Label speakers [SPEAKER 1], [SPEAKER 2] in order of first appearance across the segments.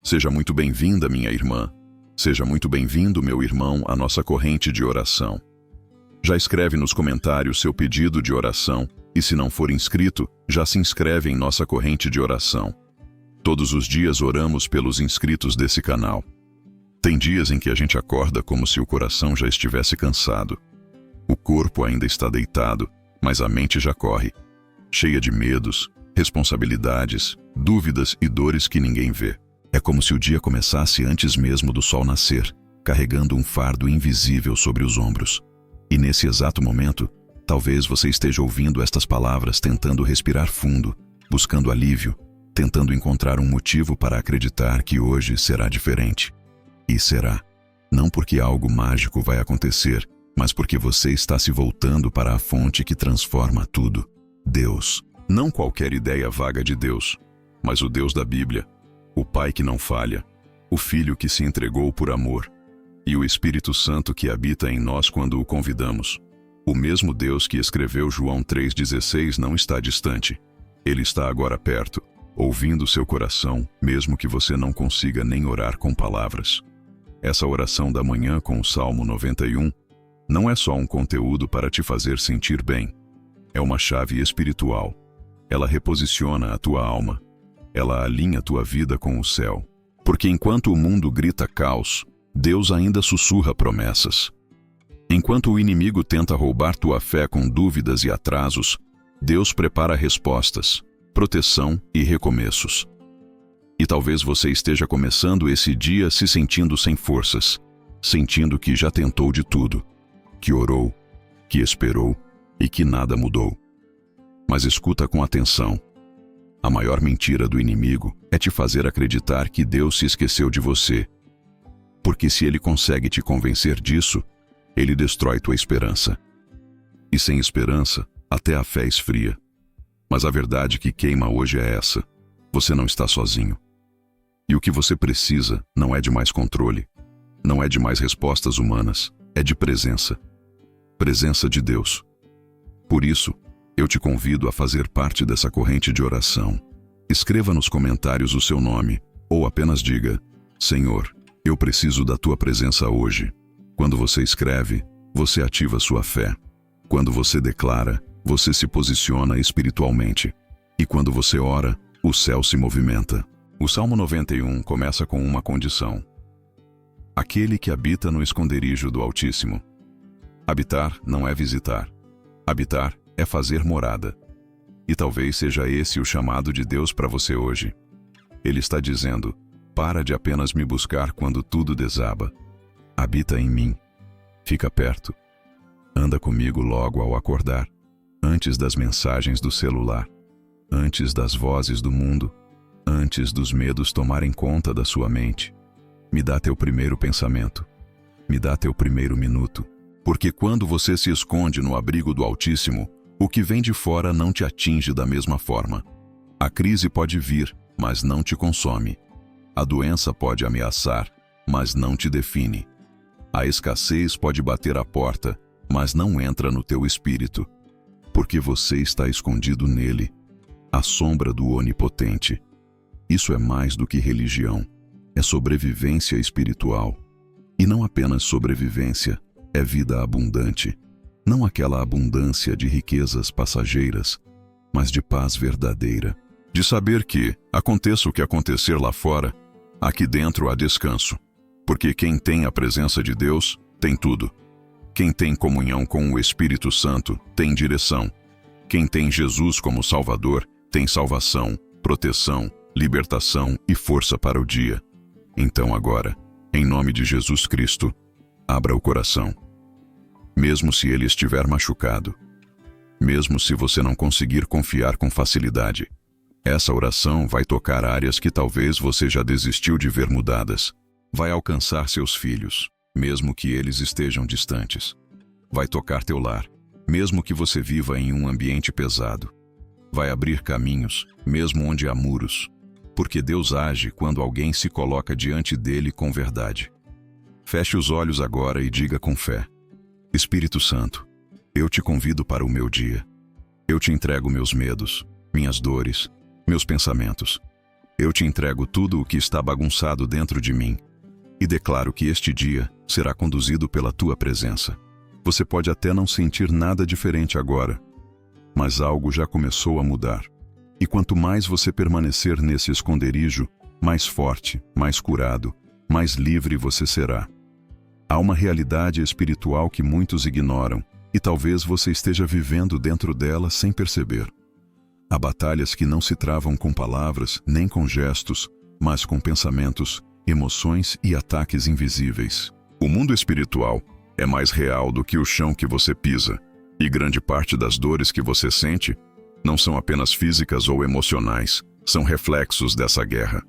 [SPEAKER 1] Seja muito bem-vinda, minha irmã. Seja muito bem-vindo, meu irmão, à nossa corrente de oração. Já escreve nos comentários seu pedido de oração e, se não for inscrito, já se inscreve em nossa corrente de oração. Todos os dias oramos pelos inscritos desse canal. Tem dias em que a gente acorda como se o coração já estivesse cansado. O corpo ainda está deitado, mas a mente já corre, cheia de medos, responsabilidades, dúvidas e dores que ninguém vê. É como se o dia começasse antes mesmo do sol nascer, carregando um fardo invisível sobre os ombros. E nesse exato momento, talvez você esteja ouvindo estas palavras tentando respirar fundo, buscando alívio, tentando encontrar um motivo para acreditar que hoje será diferente. E será. Não porque algo mágico vai acontecer, mas porque você está se voltando para a fonte que transforma tudo. Deus. Não qualquer ideia vaga de Deus, mas o Deus da Bíblia, o Pai que não falha, o Filho que se entregou por amor, e o Espírito Santo que habita em nós quando o convidamos. O mesmo Deus que escreveu João 3,16 não está distante. Ele está agora perto, ouvindo seu coração, mesmo que você não consiga nem orar com palavras. Essa oração da manhã com o Salmo 91 não é só um conteúdo para te fazer sentir bem. É uma chave espiritual. Ela reposiciona a tua alma. Ela alinha tua vida com o céu. Porque enquanto o mundo grita caos, Deus ainda sussurra promessas. Enquanto o inimigo tenta roubar tua fé com dúvidas e atrasos, Deus prepara respostas, proteção e recomeços. E talvez você esteja começando esse dia se sentindo sem forças, sentindo que já tentou de tudo, que orou, que esperou e que nada mudou. Mas escuta com atenção. A maior mentira do inimigo é te fazer acreditar que Deus se esqueceu de você. Porque se ele consegue te convencer disso, ele destrói tua esperança. E sem esperança, até a fé esfria. Mas a verdade que queima hoje é essa: você não está sozinho. E o que você precisa não é de mais controle, não é de mais respostas humanas, é de presença. Presença de Deus. Por isso, eu te convido a fazer parte dessa corrente de oração. Escreva nos comentários o seu nome, ou apenas diga: Senhor, eu preciso da tua presença hoje. Quando você escreve, você ativa sua fé. Quando você declara, você se posiciona espiritualmente. E quando você ora, o céu se movimenta. O Salmo 91 começa com uma condição: aquele que habita no esconderijo do Altíssimo. Habitar não é visitar. Habitar é fazer morada. E talvez seja esse o chamado de Deus para você hoje. Ele está dizendo: para de apenas me buscar quando tudo desaba. Habita em mim. Fica perto. Anda comigo logo ao acordar, antes das mensagens do celular, antes das vozes do mundo, antes dos medos tomarem conta da sua mente. Me dá teu primeiro pensamento. Me dá teu primeiro minuto. Porque quando você se esconde no abrigo do Altíssimo, o que vem de fora não te atinge da mesma forma. A crise pode vir, mas não te consome. A doença pode ameaçar, mas não te define. A escassez pode bater à porta, mas não entra no teu espírito. Porque você está escondido nele, à sombra do Onipotente. Isso é mais do que religião. É sobrevivência espiritual. E não apenas sobrevivência, é vida abundante. Não aquela abundância de riquezas passageiras, mas de paz verdadeira. De saber que, aconteça o que acontecer lá fora, aqui dentro há descanso. Porque quem tem a presença de Deus, tem tudo. Quem tem comunhão com o Espírito Santo, tem direção. Quem tem Jesus como Salvador, tem salvação, proteção, libertação e força para o dia. Então agora, em nome de Jesus Cristo, abra o coração. Mesmo se ele estiver machucado, mesmo se você não conseguir confiar com facilidade, essa oração vai tocar áreas que talvez você já desistiu de ver mudadas. Vai alcançar seus filhos, mesmo que eles estejam distantes. Vai tocar teu lar, mesmo que você viva em um ambiente pesado. Vai abrir caminhos, mesmo onde há muros. Porque Deus age quando alguém se coloca diante dele com verdade. Feche os olhos agora e diga com fé: Espírito Santo, eu te convido para o meu dia. Eu te entrego meus medos, minhas dores, meus pensamentos. Eu te entrego tudo o que está bagunçado dentro de mim e declaro que este dia será conduzido pela tua presença. Você pode até não sentir nada diferente agora, mas algo já começou a mudar. E quanto mais você permanecer nesse esconderijo, mais forte, mais curado, mais livre você será. Há uma realidade espiritual que muitos ignoram, e talvez você esteja vivendo dentro dela sem perceber. Há batalhas que não se travam com palavras, nem com gestos, mas com pensamentos, emoções e ataques invisíveis. O mundo espiritual é mais real do que o chão que você pisa, e grande parte das dores que você sente não são apenas físicas ou emocionais, são reflexos dessa guerra.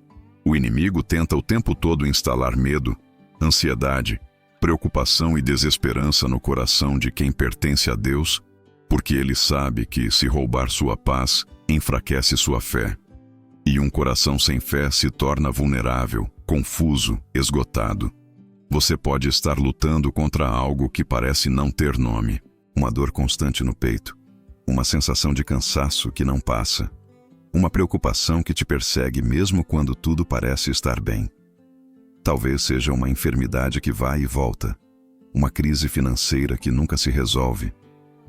[SPEAKER 1] O inimigo tenta o tempo todo instalar medo, ansiedade, preocupação e desesperança no coração de quem pertence a Deus, porque ele sabe que, se roubar sua paz, enfraquece sua fé. E um coração sem fé se torna vulnerável, confuso, esgotado. Você pode estar lutando contra algo que parece não ter nome. Uma dor constante no peito, uma sensação de cansaço que não passa, uma preocupação que te persegue mesmo quando tudo parece estar bem. Talvez seja uma enfermidade que vai e volta, uma crise financeira que nunca se resolve,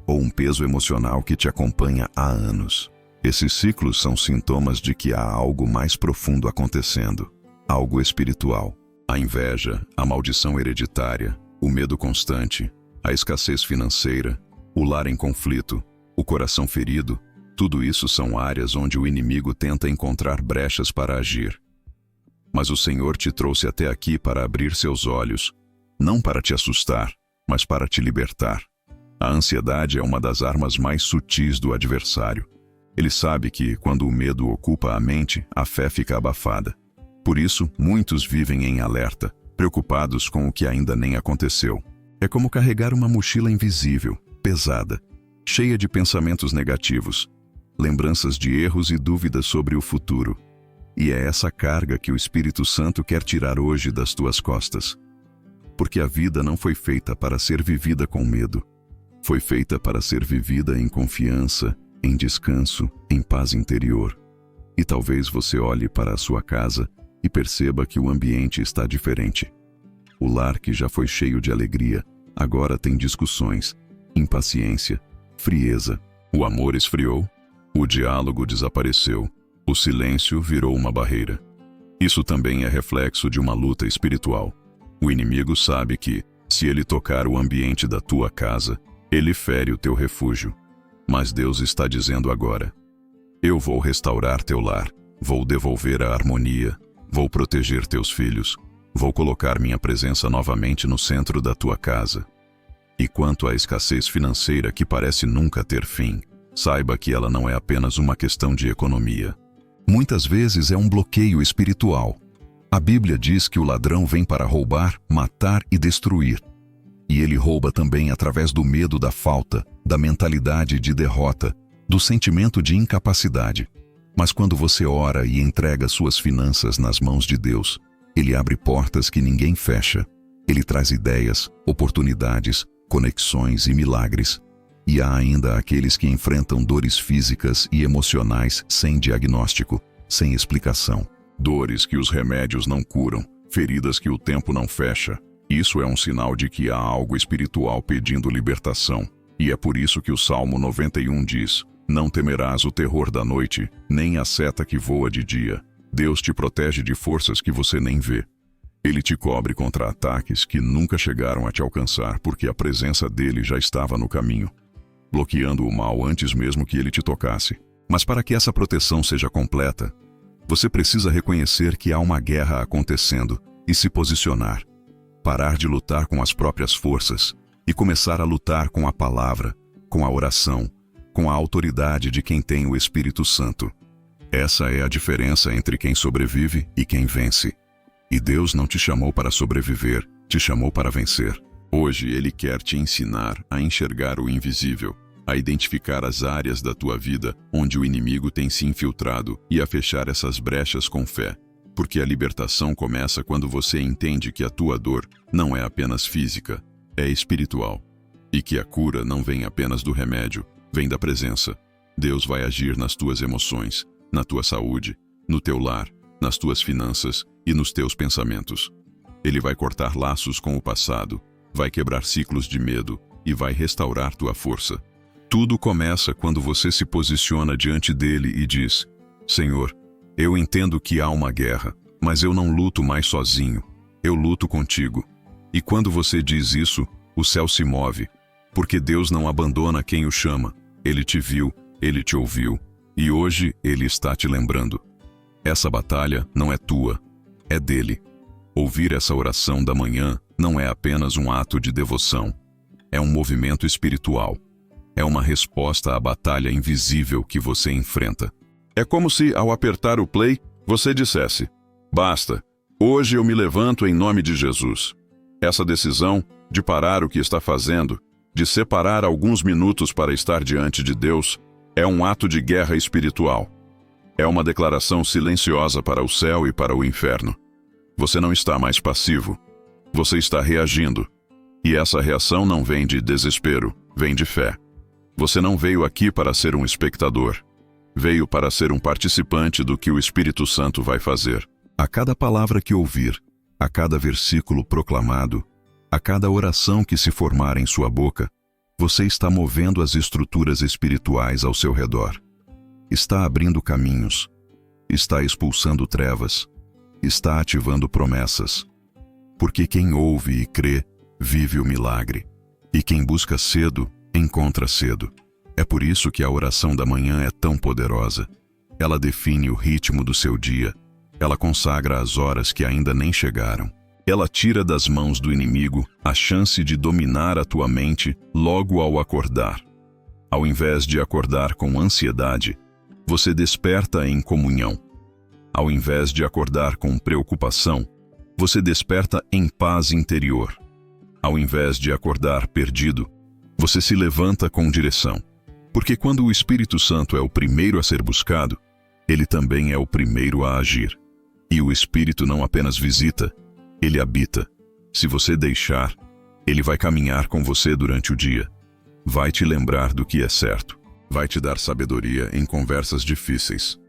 [SPEAKER 1] ou um peso emocional que te acompanha há anos. Esses ciclos são sintomas de que há algo mais profundo acontecendo, algo espiritual. A inveja, a maldição hereditária, o medo constante, a escassez financeira, o lar em conflito, o coração ferido, tudo isso são áreas onde o inimigo tenta encontrar brechas para agir. Mas o Senhor te trouxe até aqui para abrir seus olhos, não para te assustar, mas para te libertar. A ansiedade é uma das armas mais sutis do adversário. Ele sabe que, quando o medo ocupa a mente, a fé fica abafada. Por isso, muitos vivem em alerta, preocupados com o que ainda nem aconteceu. É como carregar uma mochila invisível, pesada, cheia de pensamentos negativos, lembranças de erros e dúvidas sobre o futuro. E é essa carga que o Espírito Santo quer tirar hoje das tuas costas. Porque a vida não foi feita para ser vivida com medo. Foi feita para ser vivida em confiança, em descanso, em paz interior. E talvez você olhe para a sua casa e perceba que o ambiente está diferente. O lar que já foi cheio de alegria, agora tem discussões, impaciência, frieza. O amor esfriou, o diálogo desapareceu, o silêncio virou uma barreira. Isso também é reflexo de uma luta espiritual. O inimigo sabe que, se ele tocar o ambiente da tua casa, ele fere o teu refúgio. Mas Deus está dizendo agora: eu vou restaurar teu lar, vou devolver a harmonia, vou proteger teus filhos, vou colocar minha presença novamente no centro da tua casa. E quanto à escassez financeira que parece nunca ter fim, saiba que ela não é apenas uma questão de economia. Muitas vezes é um bloqueio espiritual. A Bíblia diz que o ladrão vem para roubar, matar e destruir. E ele rouba também através do medo da falta, da mentalidade de derrota, do sentimento de incapacidade. Mas quando você ora e entrega suas finanças nas mãos de Deus, Ele abre portas que ninguém fecha. Ele traz ideias, oportunidades, conexões e milagres. E há ainda aqueles que enfrentam dores físicas e emocionais sem diagnóstico, sem explicação. Dores que os remédios não curam, feridas que o tempo não fecha. Isso é um sinal de que há algo espiritual pedindo libertação. E é por isso que o Salmo 91 diz: não temerás o terror da noite, nem a seta que voa de dia. Deus te protege de forças que você nem vê. Ele te cobre contra ataques que nunca chegaram a te alcançar, porque a presença dele já estava no caminho, bloqueando o mal antes mesmo que ele te tocasse. Mas para que essa proteção seja completa, você precisa reconhecer que há uma guerra acontecendo e se posicionar. Parar de lutar com as próprias forças e começar a lutar com a palavra, com a oração, com a autoridade de quem tem o Espírito Santo. Essa é a diferença entre quem sobrevive e quem vence. E Deus não te chamou para sobreviver, te chamou para vencer. Hoje Ele quer te ensinar a enxergar o invisível, a identificar as áreas da tua vida onde o inimigo tem se infiltrado e a fechar essas brechas com fé. Porque a libertação começa quando você entende que a tua dor não é apenas física, é espiritual. E que a cura não vem apenas do remédio, vem da presença. Deus vai agir nas tuas emoções, na tua saúde, no teu lar, nas tuas finanças e nos teus pensamentos. Ele vai cortar laços com o passado, vai quebrar ciclos de medo e vai restaurar tua força. Tudo começa quando você se posiciona diante dele e diz: Senhor, eu entendo que há uma guerra, mas eu não luto mais sozinho, eu luto contigo. E quando você diz isso, o céu se move, porque Deus não abandona quem o chama. Ele te viu, ele te ouviu, e hoje ele está te lembrando. Essa batalha não é tua, é dele. Ouvir essa oração da manhã não é apenas um ato de devoção, é um movimento espiritual. É uma resposta à batalha invisível que você enfrenta. É como se, ao apertar o play, você dissesse: basta, hoje eu me levanto em nome de Jesus. Essa decisão de parar o que está fazendo, de separar alguns minutos para estar diante de Deus, é um ato de guerra espiritual. É uma declaração silenciosa para o céu e para o inferno. Você não está mais passivo. Você está reagindo. E essa reação não vem de desespero, vem de fé. Você não veio aqui para ser um espectador. Veio para ser um participante do que o Espírito Santo vai fazer. A cada palavra que ouvir, a cada versículo proclamado, a cada oração que se formar em sua boca, você está movendo as estruturas espirituais ao seu redor. Está abrindo caminhos. Está expulsando trevas. Está ativando promessas. Porque quem ouve e crê, vive o milagre. E quem busca cedo, encontra cedo. É por isso que a oração da manhã é tão poderosa. Ela define o ritmo do seu dia. Ela consagra as horas que ainda nem chegaram. Ela tira das mãos do inimigo a chance de dominar a tua mente logo ao acordar. Ao invés de acordar com ansiedade, você desperta em comunhão. Ao invés de acordar com preocupação, você desperta em paz interior. Ao invés de acordar perdido, você se levanta com direção. Porque quando o Espírito Santo é o primeiro a ser buscado, ele também é o primeiro a agir. E o Espírito não apenas visita, ele habita. Se você deixar, ele vai caminhar com você durante o dia. Vai te lembrar do que é certo. Vai te dar sabedoria em conversas difíceis.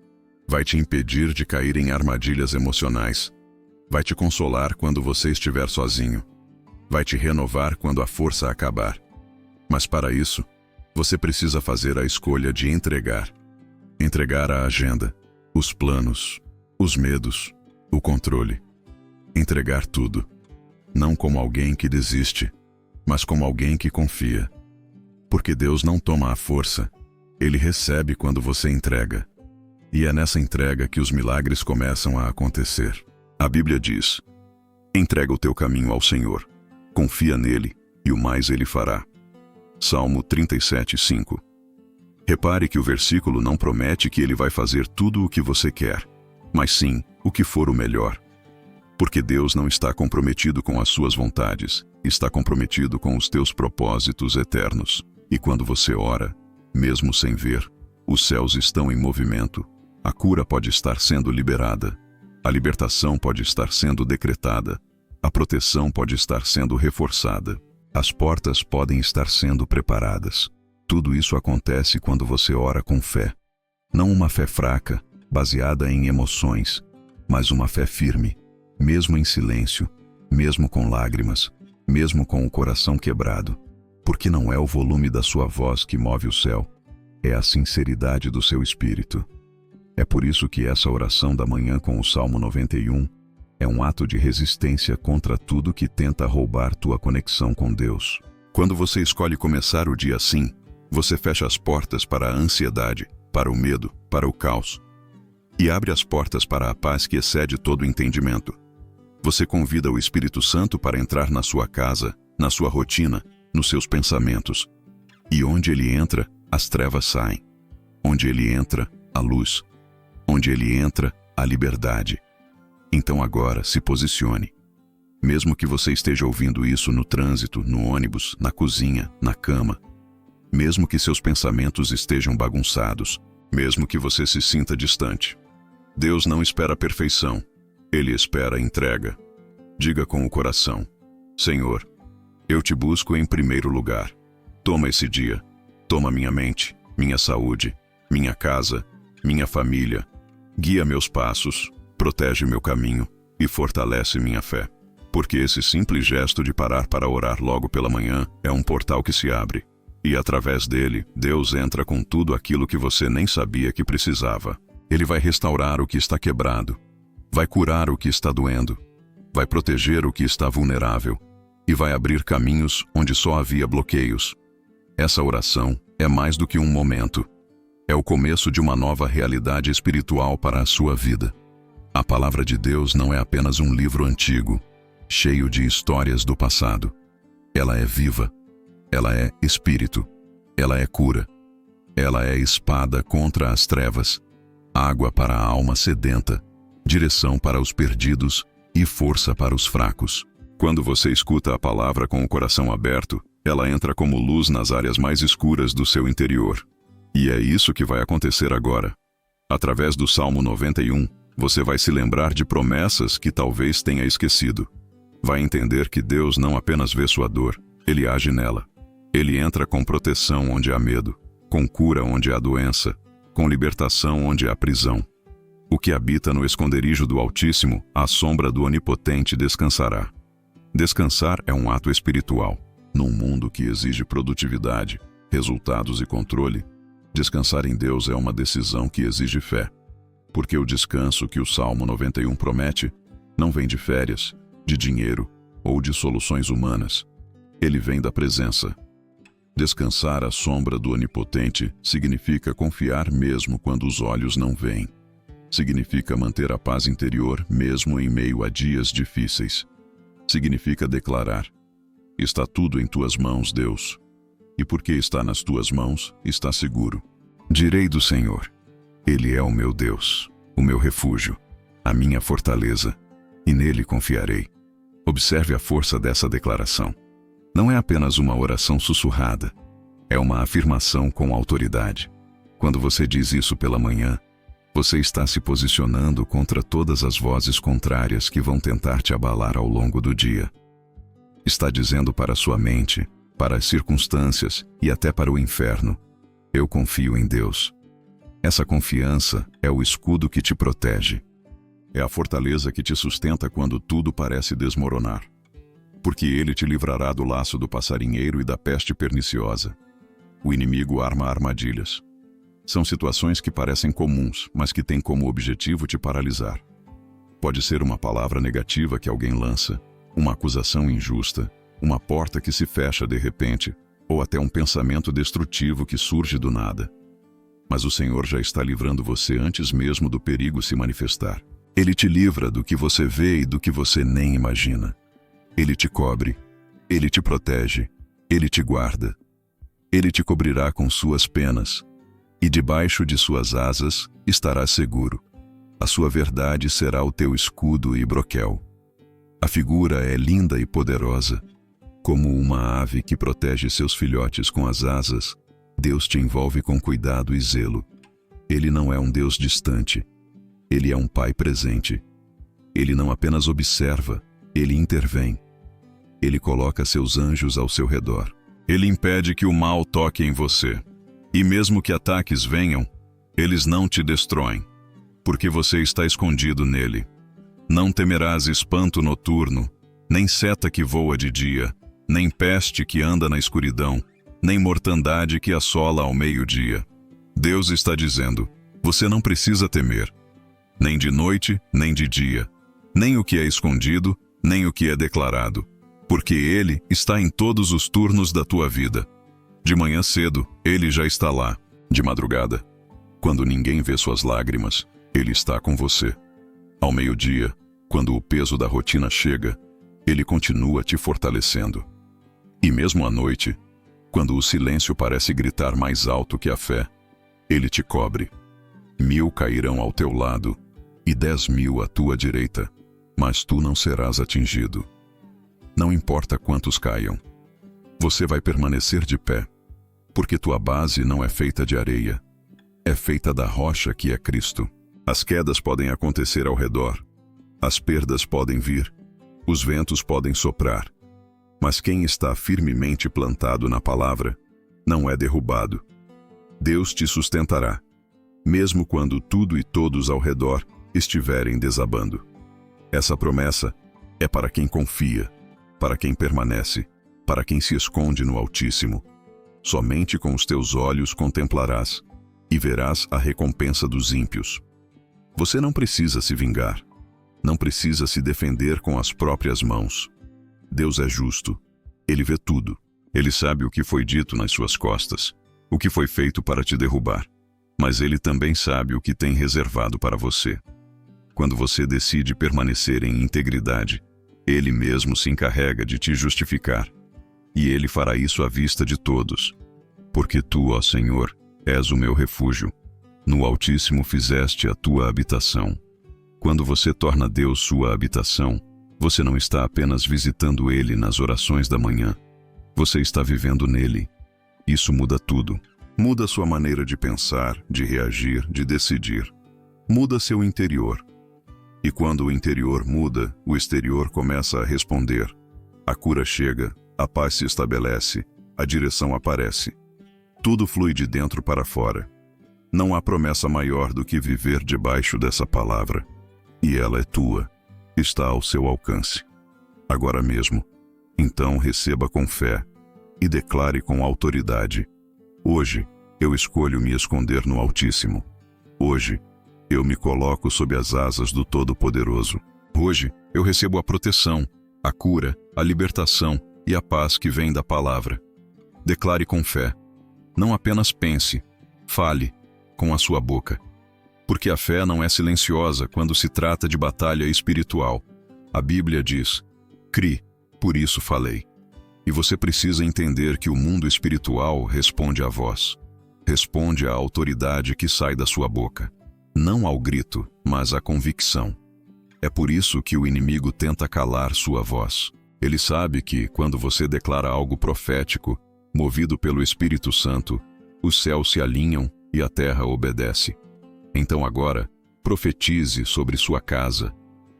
[SPEAKER 1] Vai te impedir de cair em armadilhas emocionais. Vai te consolar quando você estiver sozinho. Vai te renovar quando a força acabar. Mas para isso, você precisa fazer a escolha de entregar. Entregar a agenda, os planos, os medos, o controle. Entregar tudo. Não como alguém que desiste, mas como alguém que confia. Porque Deus não toma a força, Ele recebe quando você entrega. E é nessa entrega que os milagres começam a acontecer. A Bíblia diz: entrega o teu caminho ao Senhor, confia nele e o mais Ele fará. Salmo 37:5. Repare que o versículo não promete que Ele vai fazer tudo o que você quer, mas sim o que for o melhor. Porque Deus não está comprometido com as suas vontades, está comprometido com os teus propósitos eternos. E quando você ora, mesmo sem ver, os céus estão em movimento. A cura pode estar sendo liberada. A libertação pode estar sendo decretada. A proteção pode estar sendo reforçada. As portas podem estar sendo preparadas. Tudo isso acontece quando você ora com fé. Não uma fé fraca, baseada em emoções, mas uma fé firme, mesmo em silêncio, mesmo com lágrimas, mesmo com o coração quebrado. Porque não é o volume da sua voz que move o céu, é a sinceridade do seu espírito. É por isso que essa oração da manhã com o Salmo 91 é um ato de resistência contra tudo que tenta roubar tua conexão com Deus. Quando você escolhe começar o dia assim, você fecha as portas para a ansiedade, para o medo, para o caos, e abre as portas para a paz que excede todo entendimento. Você convida o Espírito Santo para entrar na sua casa, na sua rotina, nos seus pensamentos. E onde ele entra, as trevas saem. Onde ele entra, a luz. Onde ele entra, a liberdade. Então agora se posicione. Mesmo que você esteja ouvindo isso no trânsito, no ônibus, na cozinha, na cama. Mesmo que seus pensamentos estejam bagunçados. Mesmo que você se sinta distante. Deus não espera a perfeição. Ele espera a entrega. Diga com o coração: Senhor, eu te busco em primeiro lugar. Toma esse dia. Toma minha mente, minha saúde, minha casa, minha família. Guia meus passos. protege meu caminho e fortalece minha fé. Porque esse simples gesto de parar para orar logo pela manhã é um portal que se abre. E através dele, Deus entra com tudo aquilo que você nem sabia que precisava. Ele vai restaurar o que está quebrado, vai curar o que está doendo, vai proteger o que está vulnerável e vai abrir caminhos onde só havia bloqueios. Essa oração é mais do que um momento. É o começo de uma nova realidade espiritual para a sua vida. A palavra de Deus não é apenas um livro antigo, cheio de histórias do passado. Ela é viva, ela é espírito, ela é cura, ela é espada contra as trevas, água para a alma sedenta, direção para os perdidos e força para os fracos. Quando você escuta a palavra com o coração aberto, ela entra como luz nas áreas mais escuras do seu interior. E é isso que vai acontecer agora. Através do Salmo 91, você vai se lembrar de promessas que talvez tenha esquecido. Vai entender que Deus não apenas vê sua dor, Ele age nela. Ele entra com proteção onde há medo, com cura onde há doença, com libertação onde há prisão. O que habita no esconderijo do Altíssimo, à sombra do Onipotente descansará. Descansar é um ato espiritual. Num mundo que exige produtividade, resultados e controle, descansar em Deus é uma decisão que exige fé. Porque o descanso que o Salmo 91 promete não vem de férias, de dinheiro ou de soluções humanas. Ele vem da presença. Descansar à sombra do Onipotente significa confiar mesmo quando os olhos não veem. Significa manter a paz interior mesmo em meio a dias difíceis. Significa declarar: está tudo em tuas mãos, Deus. E porque está nas tuas mãos, está seguro. Direi do Senhor: Ele é o meu Deus, o meu refúgio, a minha fortaleza, e nele confiarei. Observe a força dessa declaração. Não é apenas uma oração sussurrada, é uma afirmação com autoridade. Quando você diz isso pela manhã, você está se posicionando contra todas as vozes contrárias que vão tentar te abalar ao longo do dia. Está dizendo para sua mente, para as circunstâncias e até para o inferno: eu confio em Deus. Essa confiança é o escudo que te protege. É a fortaleza que te sustenta quando tudo parece desmoronar. Porque Ele te livrará do laço do passarinheiro e da peste perniciosa. O inimigo arma armadilhas. São situações que parecem comuns, mas que têm como objetivo te paralisar. Pode ser uma palavra negativa que alguém lança, uma acusação injusta, uma porta que se fecha de repente, ou até um pensamento destrutivo que surge do nada. Mas o Senhor já está livrando você antes mesmo do perigo se manifestar. Ele te livra do que você vê e do que você nem imagina. Ele te cobre, Ele te protege, Ele te guarda. Ele te cobrirá com suas penas, e debaixo de suas asas estarás seguro. A sua verdade será o teu escudo e broquel. A figura é linda e poderosa. Como uma ave que protege seus filhotes com as asas, Deus te envolve com cuidado e zelo. Ele não é um Deus distante. Ele é um Pai presente. Ele não apenas observa, Ele intervém. Ele coloca seus anjos ao seu redor. Ele impede que o mal toque em você. E mesmo que ataques venham, eles não te destroem, porque você está escondido nele. Não temerás espanto noturno, nem seta que voa de dia, nem peste que anda na escuridão, nem mortandade que assola ao meio-dia. Deus está dizendo: você não precisa temer, nem de noite, nem de dia, nem o que é escondido, nem o que é declarado, porque Ele está em todos os turnos da tua vida. De manhã cedo, Ele já está lá. De madrugada, quando ninguém vê suas lágrimas, Ele está com você. Ao meio-dia, quando o peso da rotina chega, Ele continua te fortalecendo. E mesmo à noite, quando o silêncio parece gritar mais alto que a fé, Ele te cobre. 1000 cairão ao teu lado e 10.000 à tua direita, mas tu não serás atingido. Não importa quantos caiam, você vai permanecer de pé, porque tua base não é feita de areia, é feita da rocha que é Cristo. As quedas podem acontecer ao redor, as perdas podem vir, os ventos podem soprar, mas quem está firmemente plantado na palavra não é derrubado. Deus te sustentará, mesmo quando tudo e todos ao redor estiverem desabando. Essa promessa é para quem confia, para quem permanece, para quem se esconde no Altíssimo. Somente com os teus olhos contemplarás e verás a recompensa dos ímpios. Você não precisa se vingar, não precisa se defender com as próprias mãos. Deus é justo, Ele vê tudo. Ele sabe o que foi dito nas suas costas, o que foi feito para te derrubar. Mas Ele também sabe o que tem reservado para você. Quando você decide permanecer em integridade, Ele mesmo se encarrega de te justificar. E Ele fará isso à vista de todos. Porque tu, ó Senhor, és o meu refúgio. No Altíssimo fizeste a tua habitação. Quando você torna Deus sua habitação, você não está apenas visitando Ele nas orações da manhã. Você está vivendo nele. Isso muda tudo. Muda sua maneira de pensar, de reagir, de decidir. Muda seu interior. E quando o interior muda, o exterior começa a responder. A cura chega, a paz se estabelece, a direção aparece. Tudo flui de dentro para fora. Não há promessa maior do que viver debaixo dessa palavra. E ela é tua. Está ao seu alcance. Agora mesmo. Então receba com fé e declare com autoridade. Hoje, eu escolho me esconder no Altíssimo. Hoje, eu me coloco sob as asas do Todo-Poderoso. Hoje, eu recebo a proteção, a cura, a libertação e a paz que vem da palavra. Declare com fé. Não apenas pense, fale com a sua boca. Porque a fé não é silenciosa quando se trata de batalha espiritual. A Bíblia diz, cri, por isso falei. E você precisa entender que o mundo espiritual responde à voz. Responde à autoridade que sai da sua boca. Não ao grito, mas à convicção. É por isso que o inimigo tenta calar sua voz. Ele sabe que, quando você declara algo profético, movido pelo Espírito Santo, os céus se alinham e a terra obedece. Então agora, profetize sobre sua casa,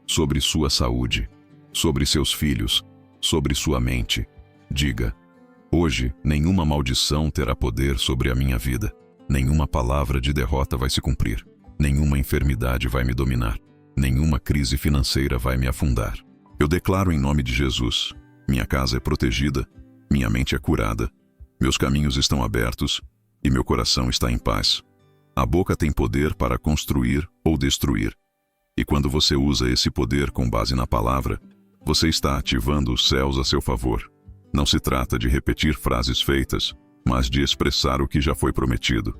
[SPEAKER 1] sobre sua saúde, sobre seus filhos, sobre sua mente. Diga, hoje nenhuma maldição terá poder sobre a minha vida. Nenhuma palavra de derrota vai se cumprir. Nenhuma enfermidade vai me dominar. Nenhuma crise financeira vai me afundar. Eu declaro em nome de Jesus, minha casa é protegida, minha mente é curada, meus caminhos estão abertos e meu coração está em paz. A boca tem poder para construir ou destruir. E quando você usa esse poder com base na palavra, você está ativando os céus a seu favor. Não se trata de repetir frases feitas, mas de expressar o que já foi prometido.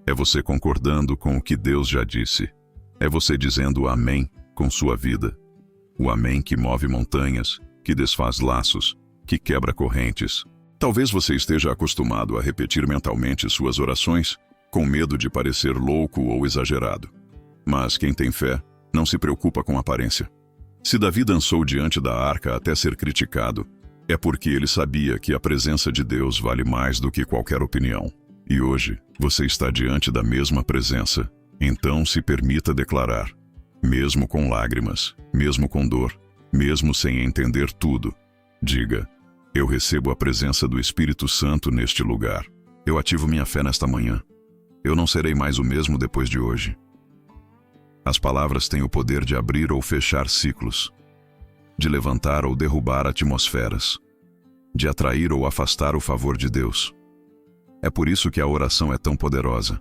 [SPEAKER 1] É você concordando com o que Deus já disse. É você dizendo amém com sua vida. O amém que move montanhas, que desfaz laços, que quebra correntes. Talvez você esteja acostumado a repetir mentalmente suas orações, com medo de parecer louco ou exagerado. Mas quem tem fé não se preocupa com aparência. Se Davi dançou diante da arca até ser criticado, é porque ele sabia que a presença de Deus vale mais do que qualquer opinião. E hoje, você está diante da mesma presença. Então se permita declarar, mesmo com lágrimas, mesmo com dor, mesmo sem entender tudo. Diga, eu recebo a presença do Espírito Santo neste lugar. Eu ativo minha fé nesta manhã. Eu não serei mais o mesmo depois de hoje. As palavras têm o poder de abrir ou fechar ciclos, de levantar ou derrubar atmosferas, de atrair ou afastar o favor de Deus. É por isso que a oração é tão poderosa,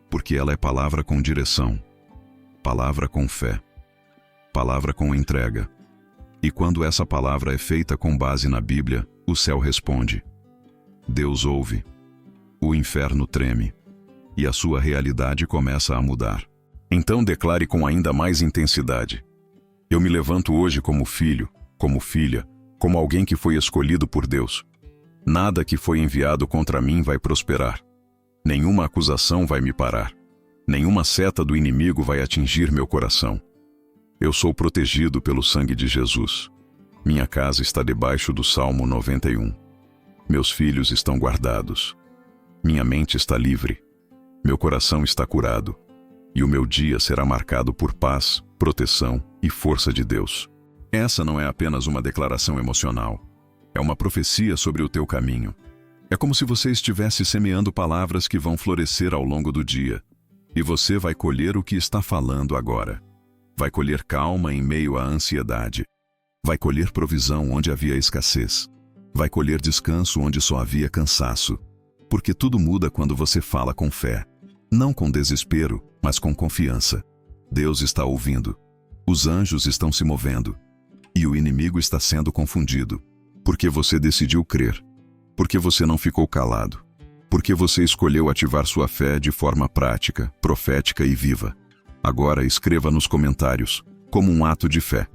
[SPEAKER 1] porque ela é palavra com direção, palavra com fé, palavra com entrega. E quando essa palavra é feita com base na Bíblia, o céu responde. Deus ouve, o inferno treme, e a sua realidade começa a mudar. Então declare com ainda mais intensidade. Eu me levanto hoje como filho, como filha, como alguém que foi escolhido por Deus. Nada que foi enviado contra mim vai prosperar. Nenhuma acusação vai me parar. Nenhuma seta do inimigo vai atingir meu coração. Eu sou protegido pelo sangue de Jesus. Minha casa está debaixo do Salmo 91. Meus filhos estão guardados. Minha mente está livre. Meu coração está curado. E o meu dia será marcado por paz, proteção e força de Deus. Essa não é apenas uma declaração emocional. É uma profecia sobre o teu caminho. É como se você estivesse semeando palavras que vão florescer ao longo do dia. E você vai colher o que está falando agora. Vai colher calma em meio à ansiedade. Vai colher provisão onde havia escassez. Vai colher descanso onde só havia cansaço. Porque tudo muda quando você fala com fé. Não com desespero, mas com confiança. Deus está ouvindo. Os anjos estão se movendo. E o inimigo está sendo confundido. Porque você decidiu crer. Porque você não ficou calado. Porque você escolheu ativar sua fé de forma prática, profética e viva. Agora escreva nos comentários, como um ato de fé: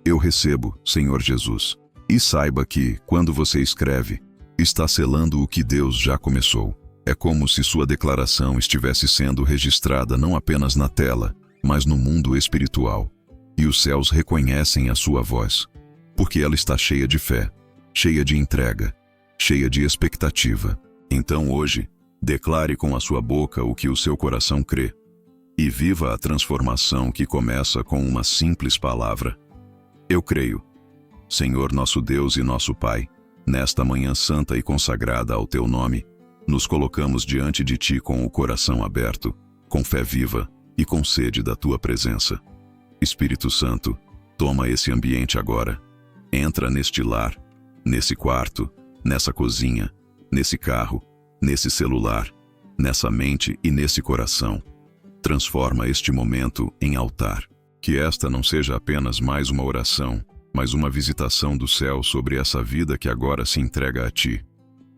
[SPEAKER 1] eu recebo, Senhor Jesus. E saiba que, quando você escreve, está selando o que Deus já começou. É como se sua declaração estivesse sendo registrada não apenas na tela, mas no mundo espiritual. E os céus reconhecem a sua voz, porque ela está cheia de fé, cheia de entrega, cheia de expectativa. Então hoje, declare com a sua boca o que o seu coração crê. E viva a transformação que começa com uma simples palavra: eu creio. Senhor nosso Deus e nosso Pai, nesta manhã santa e consagrada ao Teu nome, nos colocamos diante de Ti com o coração aberto, com fé viva e com sede da Tua presença. Espírito Santo, toma esse ambiente agora. Entra neste lar, nesse quarto, nessa cozinha, nesse carro, nesse celular, nessa mente e nesse coração. Transforma este momento em altar. Que esta não seja apenas mais uma oração, mas uma visitação do céu sobre essa vida que agora se entrega a Ti.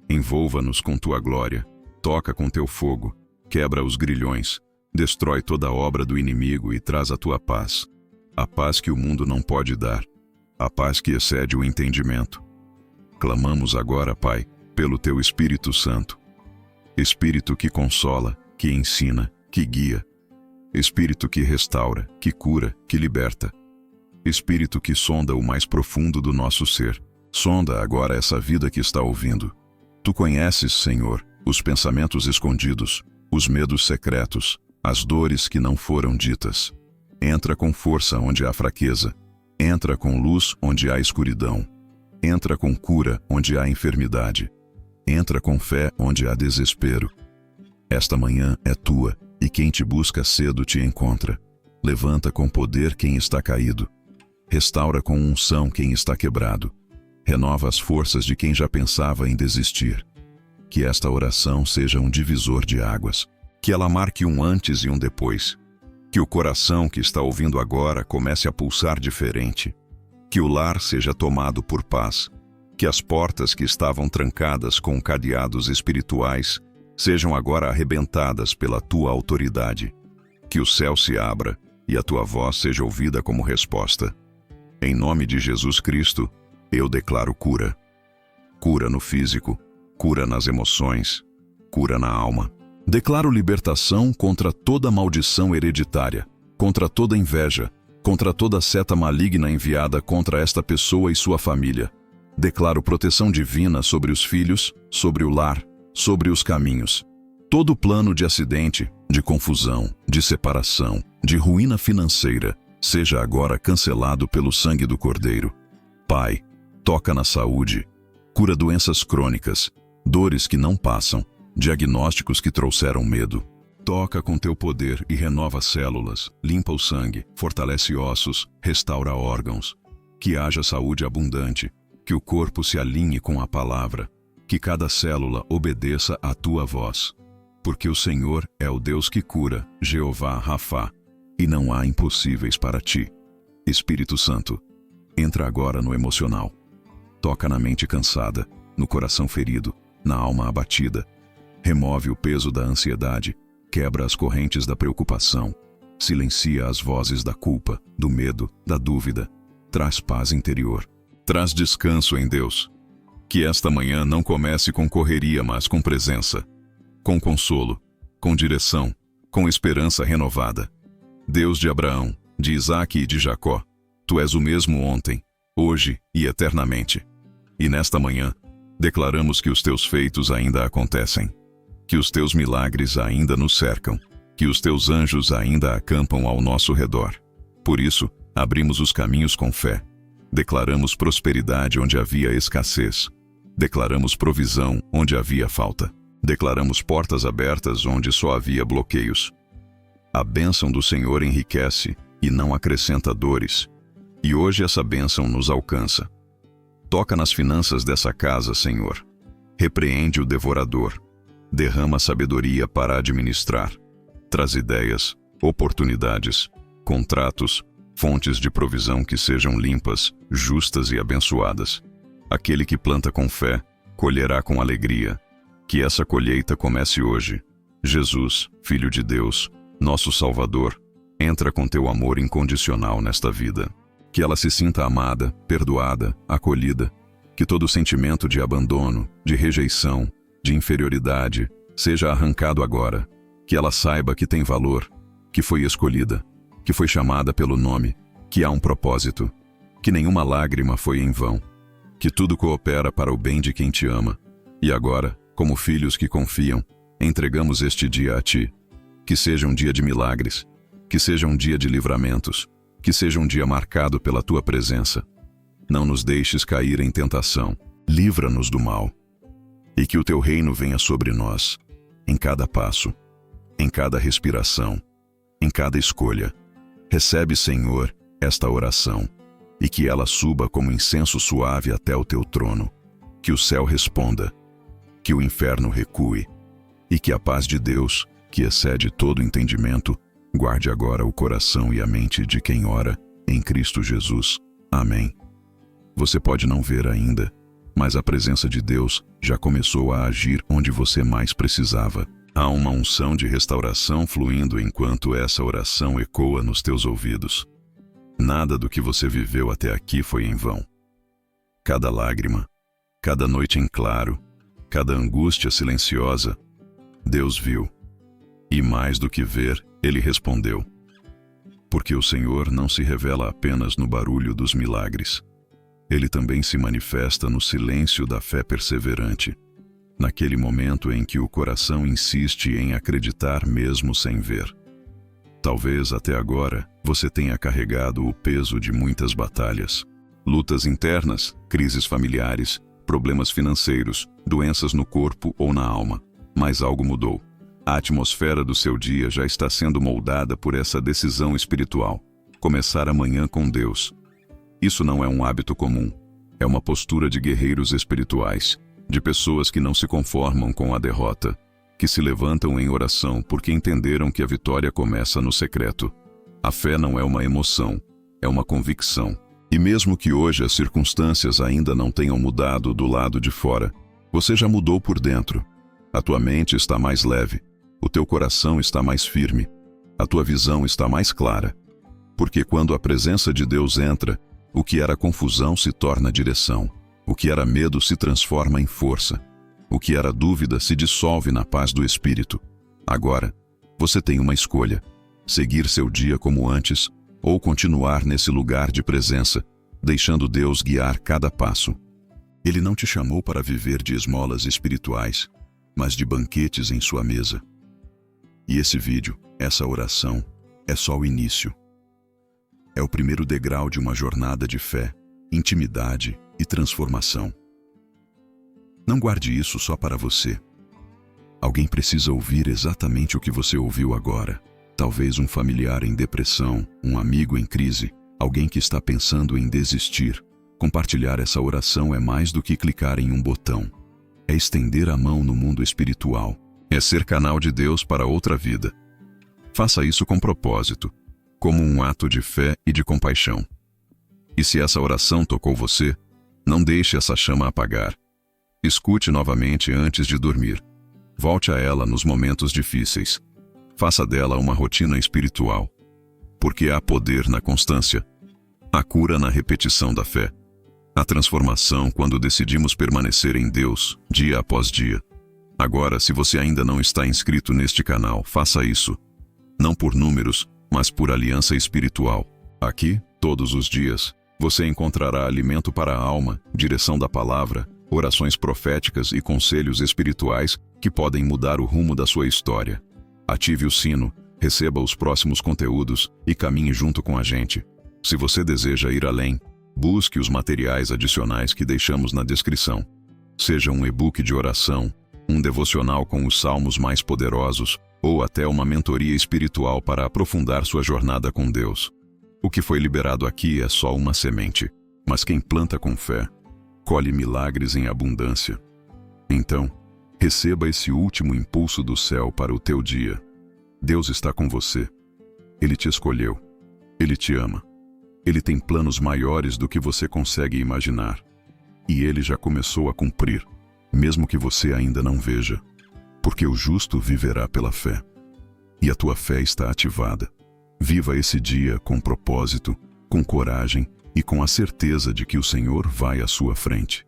[SPEAKER 1] Envolva-nos com Tua glória, toca com Teu fogo, quebra os grilhões, destrói toda a obra do inimigo e traz a Tua paz. A paz que o mundo não pode dar, a paz que excede o entendimento. Clamamos agora, Pai, pelo Teu Espírito Santo. Espírito que consola, que ensina, que guia. Espírito que restaura, que cura, que liberta. Espírito que sonda o mais profundo do nosso ser. Sonda agora essa vida que está ouvindo. Tu conheces, Senhor, os pensamentos escondidos, os medos secretos, as dores que não foram ditas. Entra com força onde há fraqueza. Entra com luz onde há escuridão. Entra com cura onde há enfermidade. Entra com fé onde há desespero. Esta manhã é tua, e quem te busca cedo te encontra. Levanta com poder quem está caído. Restaura com unção quem está quebrado. Renova as forças de quem já pensava em desistir. Que esta oração seja um divisor de águas. Que ela marque um antes e um depois. Que o coração que está ouvindo agora comece a pulsar diferente. Que o lar seja tomado por paz. Que as portas que estavam trancadas com cadeados espirituais sejam agora arrebentadas pela Tua autoridade. Que o céu se abra e a Tua voz seja ouvida como resposta. Em nome de Jesus Cristo, eu declaro cura. Cura no físico, cura nas emoções, cura na alma. Declaro libertação contra toda maldição hereditária, contra toda inveja, contra toda seta maligna enviada contra esta pessoa e sua família. Declaro proteção divina sobre os filhos, sobre o lar, sobre os caminhos. Todo plano de acidente, de confusão, de separação, de ruína financeira, seja agora cancelado pelo sangue do Cordeiro. Pai, toca na saúde, cura doenças crônicas, dores que não passam, diagnósticos que trouxeram medo. Toca com Teu poder e renova células, limpa o sangue, fortalece ossos, restaura órgãos. Que haja saúde abundante, que o corpo se alinhe com a palavra, que cada célula obedeça à Tua voz. Porque o Senhor é o Deus que cura, Jeová Rafá, e não há impossíveis para Ti. Espírito Santo, entra agora no emocional. Toca na mente cansada, no coração ferido, na alma abatida. Remove o peso da ansiedade, quebra as correntes da preocupação, silencia as vozes da culpa, do medo, da dúvida. Traz paz interior. Traz descanso em Deus. Que esta manhã não comece com correria, mas com presença, com consolo, com direção, com esperança renovada. Deus de Abraão, de Isaque e de Jacó, Tu és o mesmo ontem, hoje e eternamente. E nesta manhã, declaramos que os Teus feitos ainda acontecem, que os Teus milagres ainda nos cercam, que os Teus anjos ainda acampam ao nosso redor. Por isso, abrimos os caminhos com fé. Declaramos prosperidade onde havia escassez. Declaramos provisão onde havia falta. Declaramos portas abertas onde só havia bloqueios. A bênção do Senhor enriquece e não acrescenta dores. E hoje essa bênção nos alcança. Toca nas finanças dessa casa, Senhor. Repreende o devorador. Derrama sabedoria para administrar. Traz ideias, oportunidades, contratos, fontes de provisão que sejam limpas, justas e abençoadas. Aquele que planta com fé, colherá com alegria. Que essa colheita comece hoje. Jesus, Filho de Deus, nosso Salvador, entra com teu amor incondicional nesta vida. Que ela se sinta amada, perdoada, acolhida. Que todo sentimento de abandono, de rejeição, de inferioridade, seja arrancado agora. Que ela saiba que tem valor, que foi escolhida, que foi chamada pelo nome, que há um propósito, que nenhuma lágrima foi em vão, que tudo coopera para o bem de quem te ama. E agora, como filhos que confiam, entregamos este dia a ti. Que seja um dia de milagres, que seja um dia de livramentos, que seja um dia marcado pela tua presença. Não nos deixes cair em tentação, livra-nos do mal. E que o teu reino venha sobre nós, em cada passo, em cada respiração, em cada escolha. Recebe, Senhor, esta oração, e que ela suba como incenso suave até o teu trono. Que o céu responda, que o inferno recue, e que a paz de Deus, que excede todo entendimento, guarde agora o coração e a mente de quem ora, em Cristo Jesus. Amém. Você pode não ver ainda, mas a presença de Deus já começou a agir onde você mais precisava. Há uma unção de restauração fluindo enquanto essa oração ecoa nos teus ouvidos. Nada do que você viveu até aqui foi em vão. Cada lágrima, cada noite em claro, cada angústia silenciosa, Deus viu. E mais do que ver, Ele respondeu. Porque o Senhor não se revela apenas no barulho dos milagres. Ele também se manifesta no silêncio da fé perseverante, naquele momento em que o coração insiste em acreditar mesmo sem ver. Talvez até agora você tenha carregado o peso de muitas batalhas, lutas internas, crises familiares, problemas financeiros, doenças no corpo ou na alma. Mas algo mudou. A atmosfera do seu dia já está sendo moldada por essa decisão espiritual. Começar amanhã com Deus. Isso não é um hábito comum. É uma postura de guerreiros espirituais, de pessoas que não se conformam com a derrota, que se levantam em oração porque entenderam que a vitória começa no secreto. A fé não é uma emoção, é uma convicção. E mesmo que hoje as circunstâncias ainda não tenham mudado do lado de fora, você já mudou por dentro. A tua mente está mais leve, o teu coração está mais firme, a tua visão está mais clara. Porque quando a presença de Deus entra, o que era confusão se torna direção, o que era medo se transforma em força. O que era dúvida se dissolve na paz do Espírito. Agora, você tem uma escolha: seguir seu dia como antes ou continuar nesse lugar de presença, deixando Deus guiar cada passo. Ele não te chamou para viver de esmolas espirituais, mas de banquetes em sua mesa. E esse vídeo, essa oração, é só o início. É o primeiro degrau de uma jornada de fé, intimidade e transformação. Não guarde isso só para você. Alguém precisa ouvir exatamente o que você ouviu agora. Talvez um familiar em depressão, um amigo em crise, alguém que está pensando em desistir. Compartilhar essa oração é mais do que clicar em um botão. É estender a mão no mundo espiritual. É ser canal de Deus para outra vida. Faça isso com propósito, como um ato de fé e de compaixão. E se essa oração tocou você, não deixe essa chama apagar. Escute novamente antes de dormir. Volte a ela nos momentos difíceis. Faça dela uma rotina espiritual. Porque há poder na constância. Há cura na repetição da fé. Há transformação quando decidimos permanecer em Deus, dia após dia. Agora, se você ainda não está inscrito neste canal, faça isso. Não por números, mas por aliança espiritual. Aqui, todos os dias, você encontrará alimento para a alma, direção da palavra, orações proféticas e conselhos espirituais que podem mudar o rumo da sua história. Ative o sino, receba os próximos conteúdos e caminhe junto com a gente. Se você deseja ir além, busque os materiais adicionais que deixamos na descrição. Seja um e-book de oração, um devocional com os salmos mais poderosos ou até uma mentoria espiritual para aprofundar sua jornada com Deus. O que foi liberado aqui é só uma semente, mas quem planta com fé, colhe milagres em abundância. Então, receba esse último impulso do céu para o teu dia. Deus está com você. Ele te escolheu. Ele te ama. Ele tem planos maiores do que você consegue imaginar. E Ele já começou a cumprir, mesmo que você ainda não veja. Porque o justo viverá pela fé. E a tua fé está ativada. Viva esse dia com propósito, com coragem e com a certeza de que o Senhor vai à sua frente.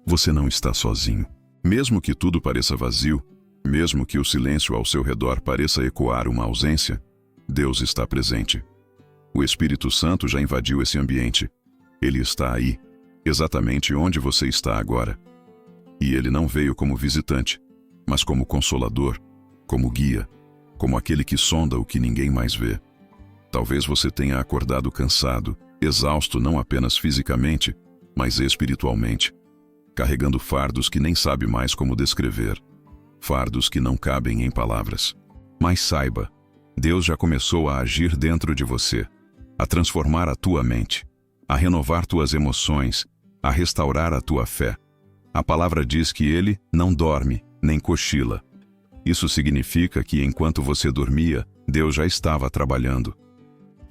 [SPEAKER 1] Você não está sozinho. Mesmo que tudo pareça vazio, mesmo que o silêncio ao seu redor pareça ecoar uma ausência, Deus está presente. O Espírito Santo já invadiu esse ambiente. Ele está aí, exatamente onde você está agora. E ele não veio como visitante, mas como consolador, como guia, como aquele que sonda o que ninguém mais vê. Talvez você tenha acordado cansado, exausto não apenas fisicamente, mas espiritualmente, carregando fardos que nem sabe mais como descrever, fardos que não cabem em palavras. Mas saiba, Deus já começou a agir dentro de você, a transformar a tua mente, a renovar tuas emoções, a restaurar a tua fé. A palavra diz que Ele não dorme, nem cochila. Isso significa que enquanto você dormia, Deus já estava trabalhando.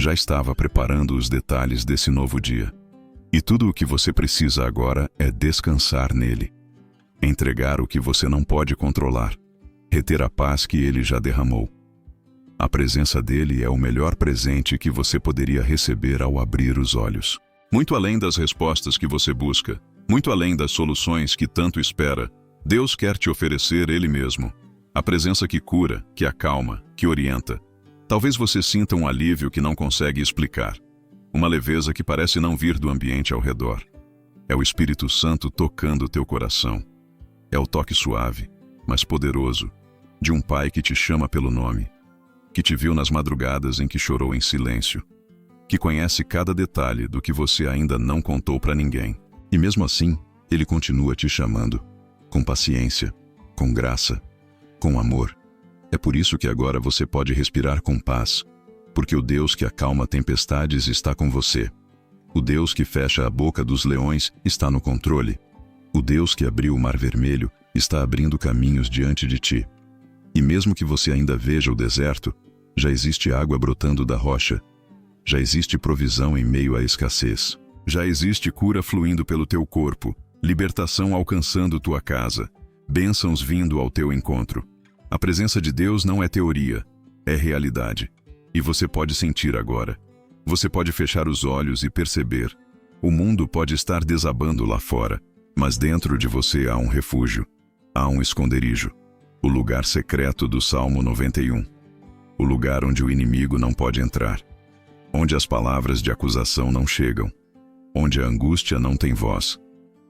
[SPEAKER 1] Já estava preparando os detalhes desse novo dia. E tudo o que você precisa agora é descansar nele. Entregar o que você não pode controlar. Reter a paz que Ele já derramou. A presença dele é o melhor presente que você poderia receber ao abrir os olhos. Muito além das respostas que você busca, muito além das soluções que tanto espera, Deus quer te oferecer Ele mesmo. A presença que cura, que acalma, que orienta. Talvez você sinta um alívio que não consegue explicar. Uma leveza que parece não vir do ambiente ao redor. É o Espírito Santo tocando teu coração. É o toque suave, mas poderoso, de um Pai que te chama pelo nome, que te viu nas madrugadas em que chorou em silêncio, que conhece cada detalhe do que você ainda não contou para ninguém. E mesmo assim, Ele continua te chamando, com paciência, com graça, com amor. É por isso que agora você pode respirar com paz, porque o Deus que acalma tempestades está com você. O Deus que fecha a boca dos leões está no controle. O Deus que abriu o Mar Vermelho está abrindo caminhos diante de ti. E mesmo que você ainda veja o deserto, já existe água brotando da rocha. Já existe provisão em meio à escassez. Já existe cura fluindo pelo teu corpo, libertação alcançando tua casa, bênçãos vindo ao teu encontro. A presença de Deus não é teoria, é realidade. E você pode sentir agora. Você pode fechar os olhos e perceber. O mundo pode estar desabando lá fora, mas dentro de você há um refúgio, há um esconderijo. O lugar secreto do Salmo 91. O lugar onde o inimigo não pode entrar. Onde as palavras de acusação não chegam. Onde a angústia não tem voz.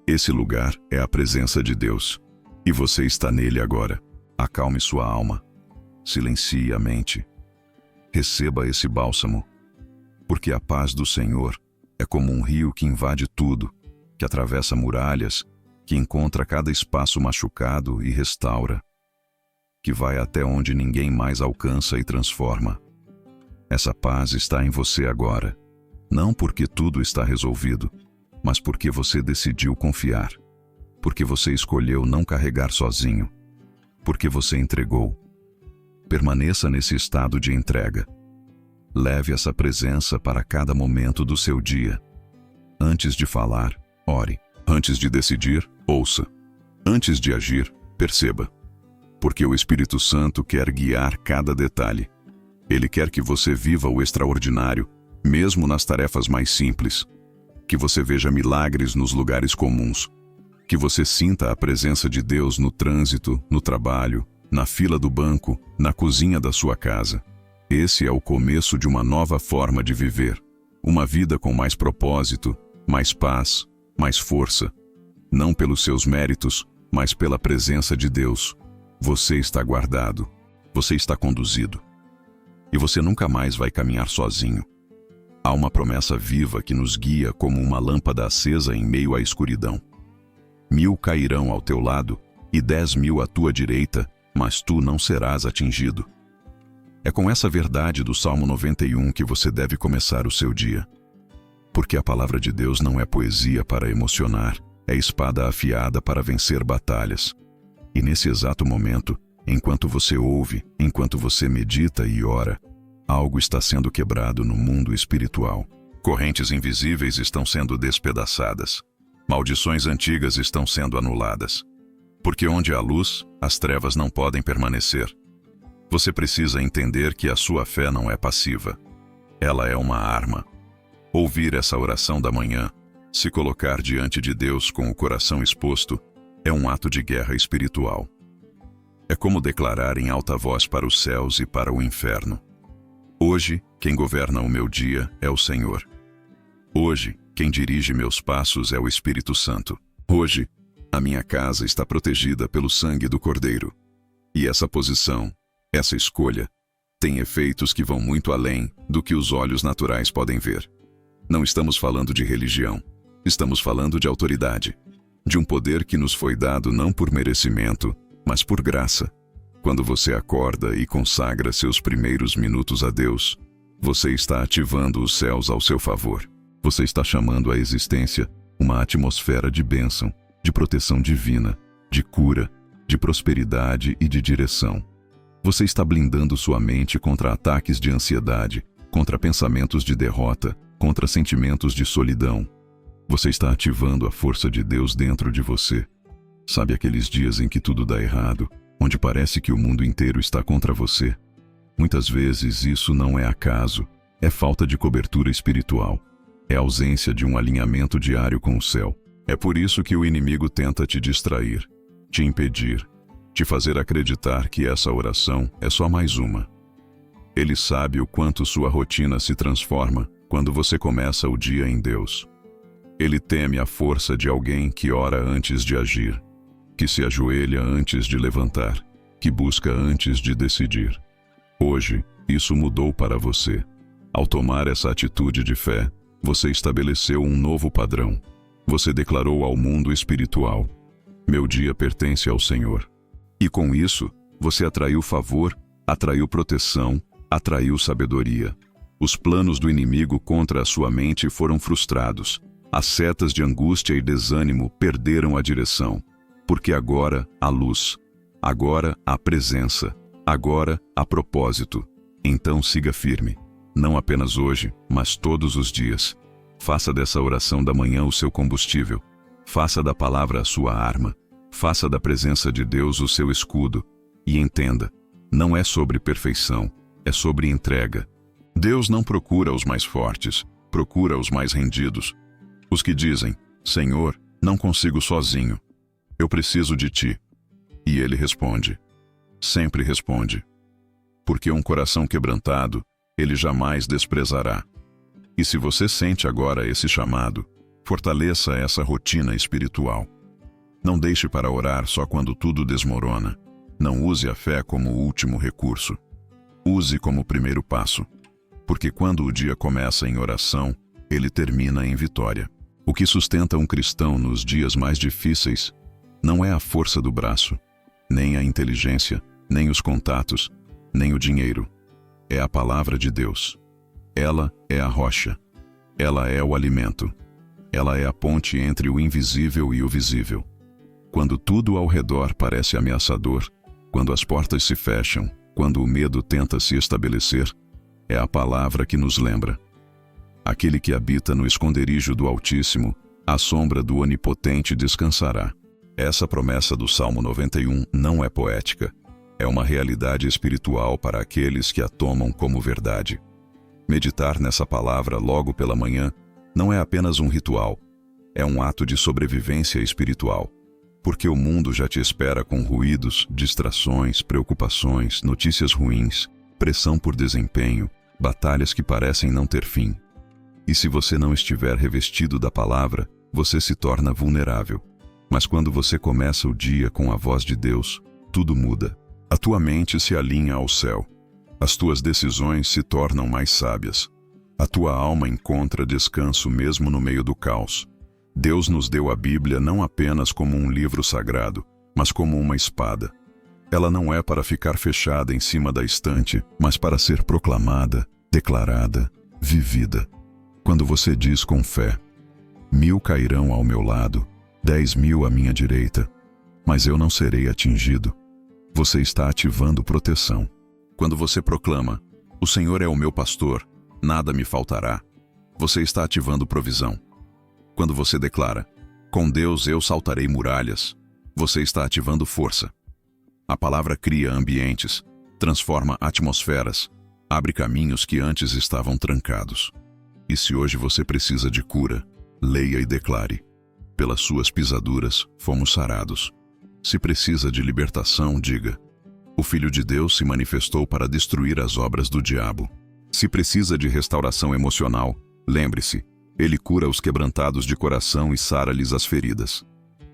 [SPEAKER 1] Esse lugar é a presença de Deus. E você está nele agora. Acalme sua alma. Silencie a mente. Receba esse bálsamo. Porque a paz do Senhor é como um rio que invade tudo, que atravessa muralhas, que encontra cada espaço machucado e restaura, que vai até onde ninguém mais alcança e transforma. Essa paz está em você agora, não porque tudo está resolvido, mas porque você decidiu confiar, porque você escolheu não carregar sozinho, porque você entregou. Permaneça nesse estado de entrega. Leve essa presença para cada momento do seu dia. Antes de falar, ore. Antes de decidir, ouça. Antes de agir, perceba. Porque o Espírito Santo quer guiar cada detalhe. Ele quer que você viva o extraordinário, mesmo nas tarefas mais simples. Que você veja milagres nos lugares comuns. Que você sinta a presença de Deus no trânsito, no trabalho, na fila do banco, na cozinha da sua casa. Esse é o começo de uma nova forma de viver. Uma vida com mais propósito, mais paz, mais força. Não pelos seus méritos, mas pela presença de Deus. Você está guardado. Você está conduzido. E você nunca mais vai caminhar sozinho. Há uma promessa viva que nos guia como uma lâmpada acesa em meio à escuridão. 1000 cairão ao teu lado e 10.000 à tua direita, mas tu não serás atingido. É com essa verdade do Salmo 91 que você deve começar o seu dia. Porque a palavra de Deus não é poesia para emocionar, é espada afiada para vencer batalhas. E nesse exato momento, enquanto você ouve, enquanto você medita e ora, algo está sendo quebrado no mundo espiritual. Correntes invisíveis estão sendo despedaçadas. Maldições antigas estão sendo anuladas. Porque onde há luz, as trevas não podem permanecer. Você precisa entender que a sua fé não é passiva. Ela é uma arma. Ouvir essa oração da manhã, se colocar diante de Deus com o coração exposto, é um ato de guerra espiritual. É como declarar em alta voz para os céus e para o inferno: hoje, quem governa o meu dia é o Senhor. Hoje, quem dirige meus passos é o Espírito Santo. Hoje, a minha casa está protegida pelo sangue do Cordeiro. E essa posição, essa escolha, tem efeitos que vão muito além do que os olhos naturais podem ver. Não estamos falando de religião. Estamos falando de autoridade. De um poder que nos foi dado não por merecimento, mas por graça. Quando você acorda e consagra seus primeiros minutos a Deus, você está ativando os céus ao seu favor. Você está chamando à existência uma atmosfera de bênção, de proteção divina, de cura, de prosperidade e de direção. Você está blindando sua mente contra ataques de ansiedade, contra pensamentos de derrota, contra sentimentos de solidão. Você está ativando a força de Deus dentro de você. Sabe aqueles dias em que tudo dá errado, onde parece que o mundo inteiro está contra você? Muitas vezes isso não é acaso, é falta de cobertura espiritual. É ausência de um alinhamento diário com o céu. É por isso que o inimigo tenta te distrair, te impedir, te fazer acreditar que essa oração é só mais uma. Ele sabe o quanto sua rotina se transforma quando você começa o dia em Deus. Ele teme a força de alguém que ora antes de agir, que se ajoelha antes de levantar, que busca antes de decidir. Hoje, isso mudou para você. Ao tomar essa atitude de fé, você estabeleceu um novo padrão. Você declarou ao mundo espiritual: meu dia pertence ao Senhor. E com isso, você atraiu favor, atraiu proteção, atraiu sabedoria. Os planos do inimigo contra a sua mente foram frustrados. As setas de angústia e desânimo perderam a direção. Porque agora há luz, agora há presença, agora há propósito. Então siga firme, não apenas hoje, mas todos os dias. Faça dessa oração da manhã o seu combustível. Faça da palavra a sua arma. Faça da presença de Deus o seu escudo. E entenda, não é sobre perfeição, é sobre entrega. Deus não procura os mais fortes, procura os mais rendidos. Os que dizem: Senhor, não consigo sozinho. Eu preciso de ti. E ele responde. Sempre responde. Porque um coração quebrantado, ele jamais desprezará. E se você sente agora esse chamado, fortaleça essa rotina espiritual. Não deixe para orar só quando tudo desmorona. Não use a fé como o último recurso. Use como primeiro passo. Porque quando o dia começa em oração, ele termina em vitória. O que sustenta um cristão nos dias mais difíceis não é a força do braço, nem a inteligência, nem os contatos, nem o dinheiro. É a palavra de Deus. Ela é a rocha. Ela é o alimento. Ela é a ponte entre o invisível e o visível. Quando tudo ao redor parece ameaçador, quando as portas se fecham, quando o medo tenta se estabelecer, é a palavra que nos lembra. Aquele que habita no esconderijo do Altíssimo, à sombra do Onipotente descansará. Essa promessa do Salmo 91 não é poética. É uma realidade espiritual para aqueles que a tomam como verdade. Meditar nessa palavra logo pela manhã não é apenas um ritual, é um ato de sobrevivência espiritual. Porque o mundo já te espera com ruídos, distrações, preocupações, notícias ruins, pressão por desempenho, batalhas que parecem não ter fim. E se você não estiver revestido da palavra, você se torna vulnerável. Mas quando você começa o dia com a voz de Deus, tudo muda. A tua mente se alinha ao céu. As tuas decisões se tornam mais sábias. A tua alma encontra descanso mesmo no meio do caos. Deus nos deu a Bíblia não apenas como um livro sagrado, mas como uma espada. Ela não é para ficar fechada em cima da estante, mas para ser proclamada, declarada, vivida. Quando você diz com fé: 1000 cairão ao meu lado, 10.000 à minha direita, mas eu não serei atingido, você está ativando proteção. Quando você proclama: o Senhor é o meu pastor, nada me faltará, você está ativando provisão. Quando você declara: com Deus eu saltarei muralhas, você está ativando força. A palavra cria ambientes, transforma atmosferas, abre caminhos que antes estavam trancados. E se hoje você precisa de cura, leia e declare: pelas suas pisaduras fomos sarados. Se precisa de libertação, diga: o Filho de Deus se manifestou para destruir as obras do diabo. Se precisa de restauração emocional, lembre-se: ele cura os quebrantados de coração e sara-lhes as feridas.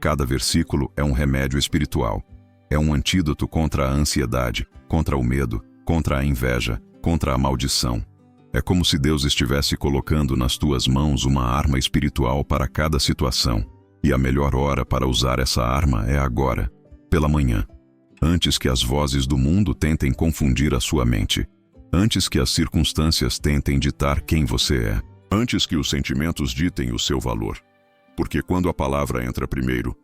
[SPEAKER 1] Cada versículo é um remédio espiritual. É um antídoto contra a ansiedade, contra o medo, contra a inveja, contra a maldição. É como se Deus estivesse colocando nas tuas mãos uma arma espiritual para cada situação. E a melhor hora para usar essa arma é agora, pela manhã. Antes que as vozes do mundo tentem confundir a sua mente. Antes que as circunstâncias tentem ditar quem você é. Antes que os sentimentos ditem o seu valor. Porque quando a palavra entra primeiro,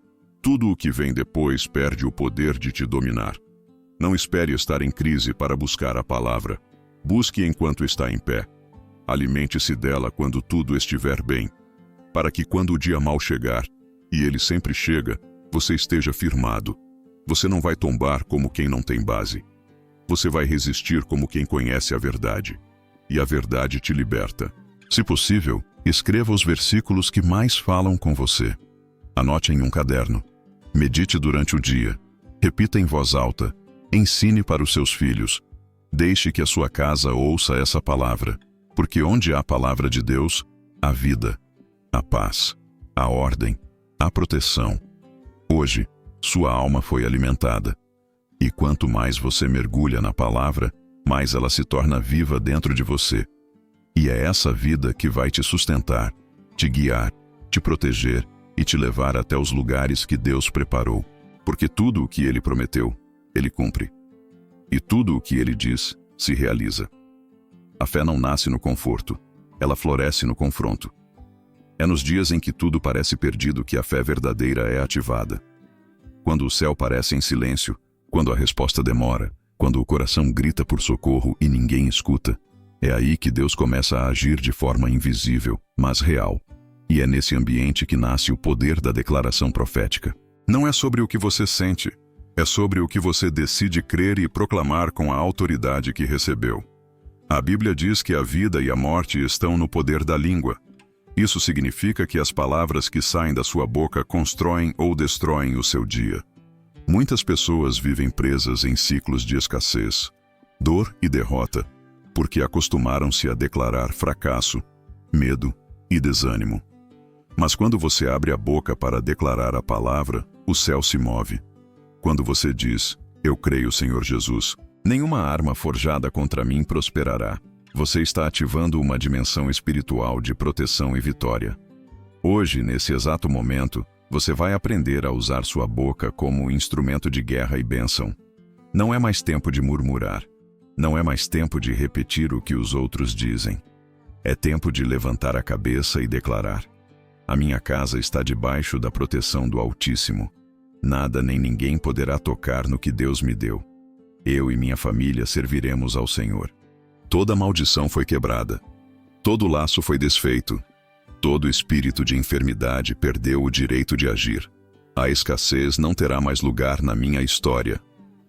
[SPEAKER 1] tudo o que vem depois perde o poder de te dominar. Não espere estar em crise para buscar a palavra. Busque enquanto está em pé. Alimente-se dela quando tudo estiver bem, para que quando o dia mau chegar, e ele sempre chega, você esteja firmado. Você não vai tombar como quem não tem base. Você vai resistir como quem conhece a verdade. E a verdade te liberta. Se possível, escreva os versículos que mais falam com você. Anote em um caderno. Medite durante o dia. Repita em voz alta. Ensine para os seus filhos. Deixe que a sua casa ouça essa palavra. Porque onde há a palavra de Deus, há vida, há paz, há ordem, há proteção. Hoje, sua alma foi alimentada. E quanto mais você mergulha na palavra, mais ela se torna viva dentro de você. E é essa vida que vai te sustentar, te guiar, te proteger e te levar até os lugares que Deus preparou. Porque tudo o que Ele prometeu, Ele cumpre. E tudo o que Ele diz, se realiza. A fé não nasce no conforto, ela floresce no confronto. É nos dias em que tudo parece perdido que a fé verdadeira é ativada. Quando o céu parece em silêncio, quando a resposta demora, quando o coração grita por socorro e ninguém escuta, é aí que Deus começa a agir de forma invisível, mas real. E é nesse ambiente que nasce o poder da declaração profética. Não é sobre o que você sente, é sobre o que você decide crer e proclamar com a autoridade que recebeu. A Bíblia diz que a vida e a morte estão no poder da língua. Isso significa que as palavras que saem da sua boca constroem ou destroem o seu dia. Muitas pessoas vivem presas em ciclos de escassez, dor e derrota, porque acostumaram-se a declarar fracasso, medo e desânimo. Mas quando você abre a boca para declarar a palavra, o céu se move. Quando você diz: eu creio, Senhor Jesus, nenhuma arma forjada contra mim prosperará. Você está ativando uma dimensão espiritual de proteção e vitória. Hoje, nesse exato momento, você vai aprender a usar sua boca como instrumento de guerra e bênção. Não é mais tempo de murmurar. Não é mais tempo de repetir o que os outros dizem. É tempo de levantar a cabeça e declarar: a minha casa está debaixo da proteção do Altíssimo. Nada nem ninguém poderá tocar no que Deus me deu. Eu e minha família serviremos ao Senhor. Toda maldição foi quebrada. Todo laço foi desfeito. Todo espírito de enfermidade perdeu o direito de agir. A escassez não terá mais lugar na minha história.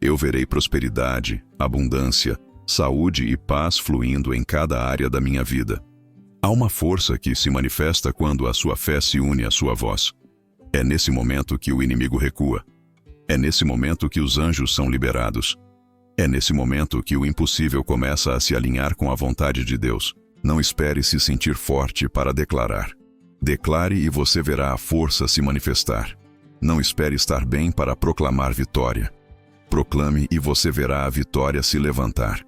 [SPEAKER 1] Eu verei prosperidade, abundância, saúde e paz fluindo em cada área da minha vida. Há uma força que se manifesta quando a sua fé se une à sua voz. É nesse momento que o inimigo recua. É nesse momento que os anjos são liberados. É nesse momento que o impossível começa a se alinhar com a vontade de Deus. Não espere se sentir forte para declarar. Declare e você verá a força se manifestar. Não espere estar bem para proclamar vitória. Proclame e você verá a vitória se levantar.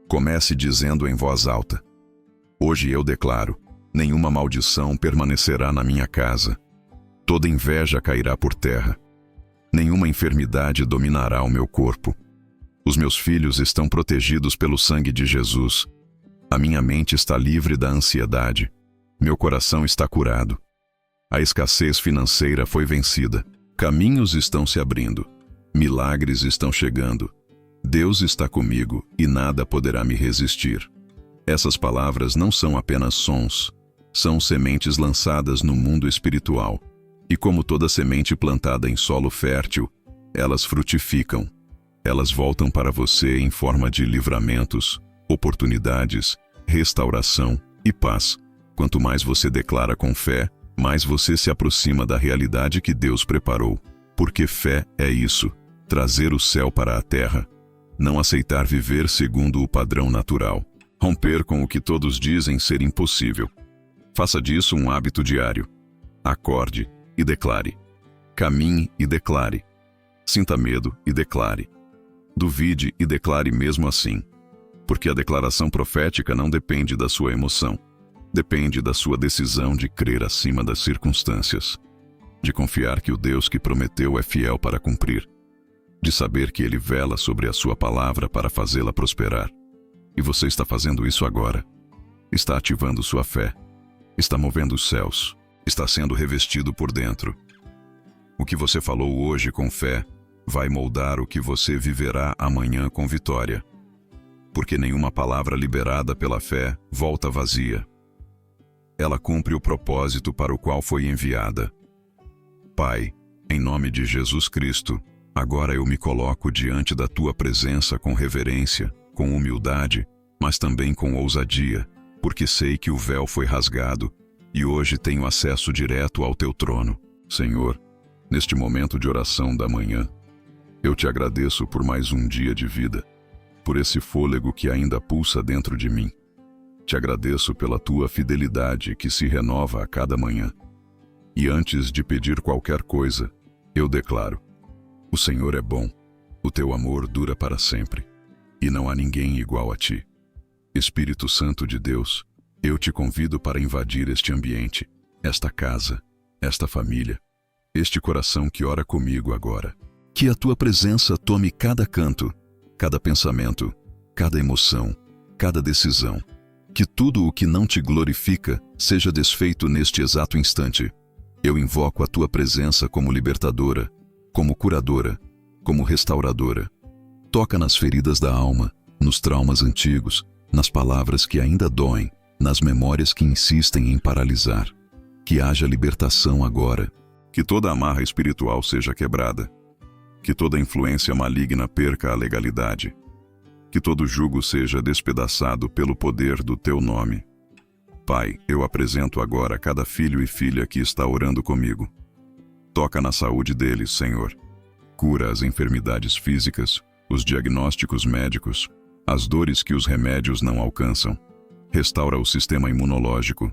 [SPEAKER 1] Comece dizendo em voz alta: hoje eu declaro, nenhuma maldição permanecerá na minha casa. Toda inveja cairá por terra. Nenhuma enfermidade dominará o meu corpo. Os meus filhos estão protegidos pelo sangue de Jesus. A minha mente está livre da ansiedade. Meu coração está curado. A escassez financeira foi vencida. Caminhos estão se abrindo. Milagres estão chegando. Deus está comigo e nada poderá me resistir. Essas palavras não são apenas sons. São sementes lançadas no mundo espiritual. E como toda semente plantada em solo fértil, elas frutificam. Elas voltam para você em forma de livramentos, oportunidades, restauração e paz. Quanto mais você declara com fé, mais você se aproxima da realidade que Deus preparou. Porque fé é isso, trazer o céu para a terra. Não aceitar viver segundo o padrão natural. Romper com o que todos dizem ser impossível. Faça disso um hábito diário. Acorde e declare. Caminhe e declare. Sinta medo e declare. Duvide e declare mesmo assim. Porque a declaração profética não depende da sua emoção. Depende da sua decisão de crer acima das circunstâncias. De confiar que o Deus que prometeu é fiel para cumprir. De saber que Ele vela sobre a sua palavra para fazê-la prosperar. E você está fazendo isso agora. Está ativando sua fé. Está movendo os céus. Está sendo revestido por dentro. O que você falou hoje com fé vai moldar o que você viverá amanhã com vitória. Porque nenhuma palavra liberada pela fé volta vazia. Ela cumpre o propósito para o qual foi enviada. Pai, em nome de Jesus Cristo, agora eu me coloco diante da Tua presença com reverência, com humildade, mas também com ousadia, porque sei que o véu foi rasgado e hoje tenho acesso direto ao Teu trono. Senhor, neste momento de oração da manhã, eu Te agradeço por mais um dia de vida, por esse fôlego que ainda pulsa dentro de mim. Te agradeço pela Tua fidelidade que se renova a cada manhã. E antes de pedir qualquer coisa, eu declaro: o Senhor é bom, o Teu amor dura para sempre, e não há ninguém igual a Ti. Espírito Santo de Deus, eu Te convido para invadir este ambiente, esta casa, esta família, este coração que ora comigo agora. Que a Tua presença tome cada canto, cada pensamento, cada emoção, cada decisão. Que tudo o que não Te glorifica seja desfeito neste exato instante. Eu invoco a Tua presença como libertadora, como curadora, como restauradora. Toca nas feridas da alma, nos traumas antigos, nas palavras que ainda doem, nas memórias que insistem em paralisar. Que haja libertação agora. Que toda amarra espiritual seja quebrada. Que toda influência maligna perca a legalidade. Que todo jugo seja despedaçado pelo poder do Teu nome. Pai, eu apresento agora cada filho e filha que está orando comigo. Toca na saúde deles, Senhor. Cura as enfermidades físicas, os diagnósticos médicos, as dores que os remédios não alcançam. Restaura o sistema imunológico,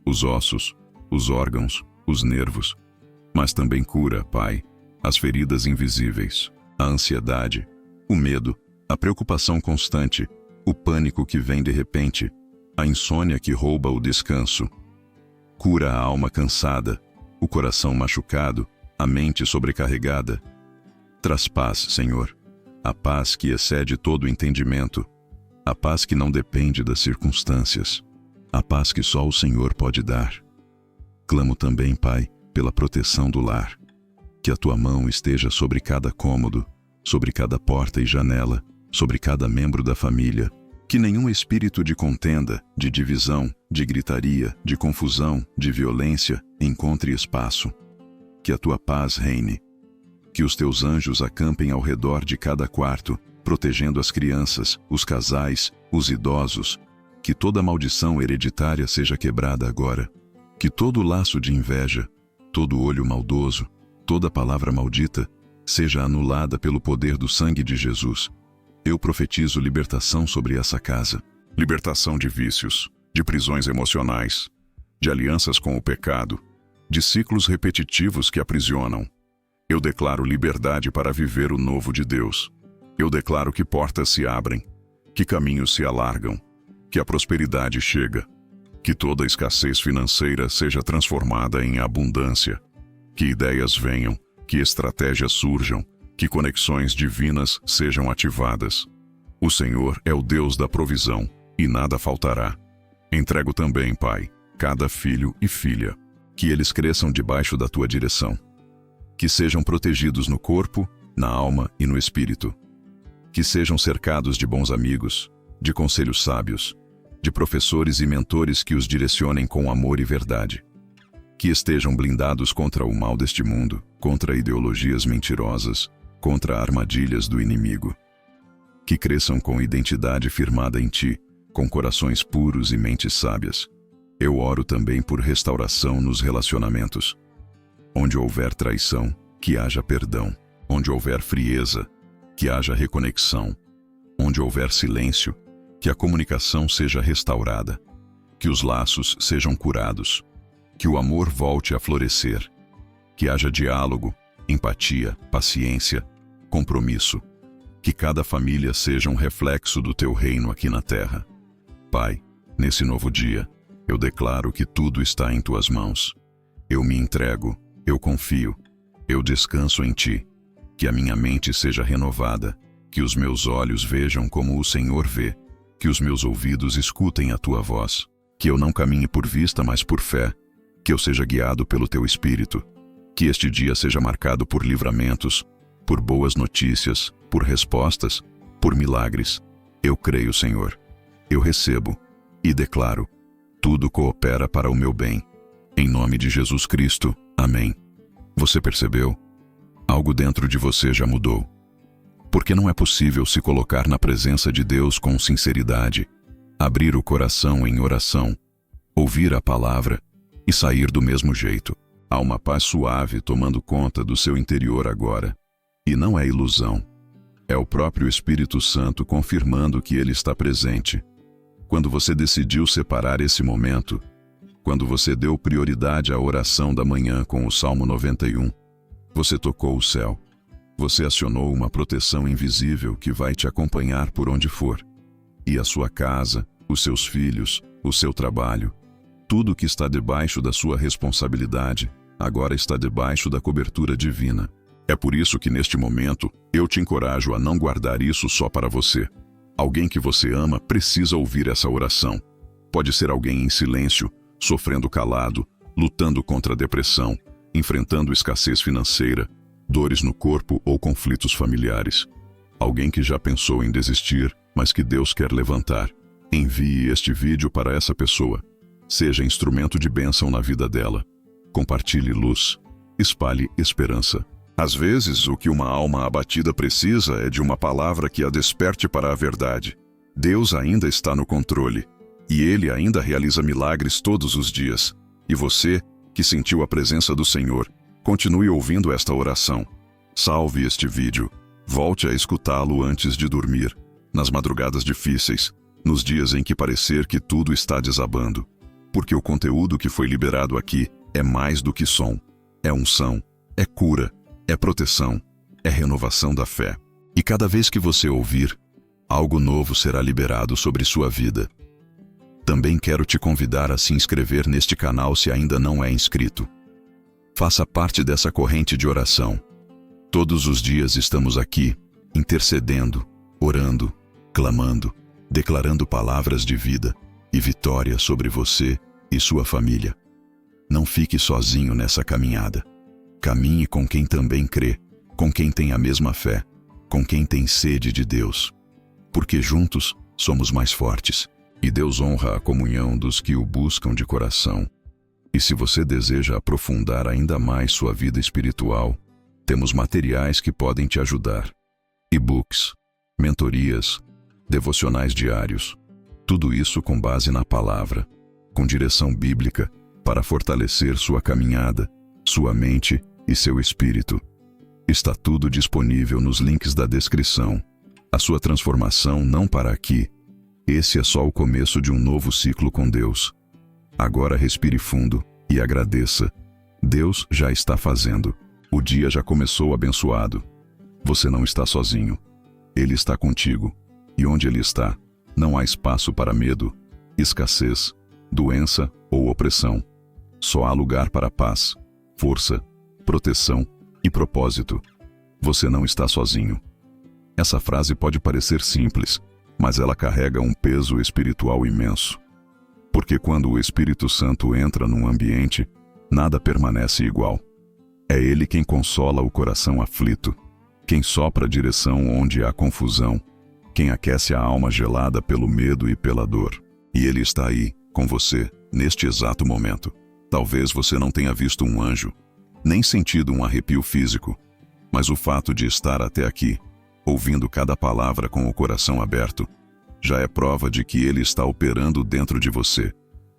[SPEAKER 1] os ossos, os órgãos, os nervos. Mas também cura, Pai, as feridas invisíveis, a ansiedade, o medo, a preocupação constante, o pânico que vem de repente, a insônia que rouba o descanso. Cura a alma cansada, o coração machucado, a mente sobrecarregada. Traz paz, Senhor, a paz que excede todo entendimento, a paz que não depende das circunstâncias, a paz que só o Senhor pode dar. Clamo também, Pai, pela proteção do lar. Que a Tua mão esteja sobre cada cômodo, sobre cada porta e janela, sobre cada membro da família. Que nenhum espírito de contenda, de divisão, de gritaria, de confusão, de violência encontre espaço. Que a Tua paz reine. Que os Teus anjos acampem ao redor de cada quarto, protegendo as crianças, os casais, os idosos. Que toda maldição hereditária seja quebrada agora. Que todo laço de inveja, todo olho maldoso, toda palavra maldita, seja anulada pelo poder do sangue de Jesus. Eu profetizo libertação sobre essa casa. Libertação de vícios, de prisões emocionais, de alianças com o pecado, de ciclos repetitivos que aprisionam. Eu declaro liberdade para viver o novo de Deus. Eu declaro que portas se abrem, que caminhos se alargam, que a prosperidade chega, que toda escassez financeira seja transformada em abundância, que ideias venham, que estratégias surjam, que conexões divinas sejam ativadas. O Senhor é o Deus da provisão, e nada faltará. Entrego também, Pai, cada filho e filha, que eles cresçam debaixo da tua direção. Que sejam protegidos no corpo, na alma e no espírito. Que sejam cercados de bons amigos, de conselhos sábios, de professores e mentores que os direcionem com amor e verdade. Que estejam blindados contra o mal deste mundo, contra ideologias mentirosas, contra armadilhas do inimigo. Que cresçam com identidade firmada em Ti, com corações puros e mentes sábias. Eu oro também por restauração nos relacionamentos. Onde houver traição, que haja perdão. Onde houver frieza, que haja reconexão. Onde houver silêncio, que a comunicação seja restaurada. Que os laços sejam curados. Que o amor volte a florescer. Que haja diálogo, empatia, paciência, compromisso. Que cada família seja um reflexo do Teu reino aqui na terra. Pai, nesse novo dia, eu declaro que tudo está em Tuas mãos. Eu me entrego, eu confio, eu descanso em Ti. Que a minha mente seja renovada, que os meus olhos vejam como o Senhor vê, que os meus ouvidos escutem a Tua voz, que eu não caminhe por vista, mas por fé, que eu seja guiado pelo Teu Espírito, que este dia seja marcado por livramentos, por boas notícias, por respostas, por milagres. Eu creio, Senhor. Eu recebo e declaro: tudo coopera para o meu bem. Em nome de Jesus Cristo. Amém. Você percebeu? Algo dentro de você já mudou. Porque não é possível se colocar na presença de Deus com sinceridade, abrir o coração em oração, ouvir a palavra e sair do mesmo jeito. Há uma paz suave tomando conta do seu interior agora. E não é ilusão. É o próprio Espírito Santo confirmando que Ele está presente. Quando você decidiu separar esse momento, quando você deu prioridade à oração da manhã com o Salmo 91, você tocou o céu. Você acionou uma proteção invisível que vai te acompanhar por onde for. E a sua casa, os seus filhos, o seu trabalho, tudo que está debaixo da sua responsabilidade, agora está debaixo da cobertura divina. É por isso que neste momento, eu te encorajo a não guardar isso só para você. Alguém que você ama precisa ouvir essa oração. Pode ser alguém em silêncio, sofrendo calado, lutando contra a depressão, enfrentando escassez financeira, dores no corpo ou conflitos familiares. Alguém que já pensou em desistir, mas que Deus quer levantar. Envie este vídeo para essa pessoa. Seja instrumento de bênção na vida dela. Compartilhe luz. Espalhe esperança. Às vezes, o que uma alma abatida precisa é de uma palavra que a desperte para a verdade. Deus ainda está no controle, e Ele ainda realiza milagres todos os dias. E você, que sentiu a presença do Senhor, continue ouvindo esta oração. Salve este vídeo. Volte a escutá-lo antes de dormir, nas madrugadas difíceis, nos dias em que parecer que tudo está desabando. Porque o conteúdo que foi liberado aqui é mais do que som. É unção, é cura, é proteção, é renovação da fé. E cada vez que você ouvir, algo novo será liberado sobre sua vida. Também quero te convidar a se inscrever neste canal se ainda não é inscrito. Faça parte dessa corrente de oração. Todos os dias estamos aqui, intercedendo, orando, clamando, declarando palavras de vida e vitória sobre você e sua família. Não fique sozinho nessa caminhada. Caminhe com quem também crê, com quem tem a mesma fé, com quem tem sede de Deus. Porque juntos somos mais fortes, e Deus honra a comunhão dos que o buscam de coração. E se você deseja aprofundar ainda mais sua vida espiritual, temos materiais que podem te ajudar. E-books, mentorias, devocionais diários, tudo isso com base na palavra, com direção bíblica para fortalecer sua caminhada, sua mente e seu espírito. Está tudo disponível nos links da descrição. A sua transformação não para aqui. Esse é só o começo de um novo ciclo com Deus. Agora respire fundo e agradeça. Deus já está fazendo. O dia já começou abençoado. Você não está sozinho. Ele está contigo. E onde Ele está, não há espaço para medo, escassez, doença ou opressão. Só há lugar para paz, força, proteção E propósito, você não está sozinho. Essa frase pode parecer simples, mas ela carrega um peso espiritual imenso. Porque quando o Espírito Santo entra num ambiente, nada permanece igual. É ele quem consola o coração aflito, quem sopra a direção onde há confusão, quem aquece a alma gelada pelo medo e pela dor. E ele está aí, com você, neste exato momento. Talvez você não tenha visto um anjo, nem sentido um arrepio físico, mas o fato de estar até aqui, ouvindo cada palavra com o coração aberto, já é prova de que ele está operando dentro de você.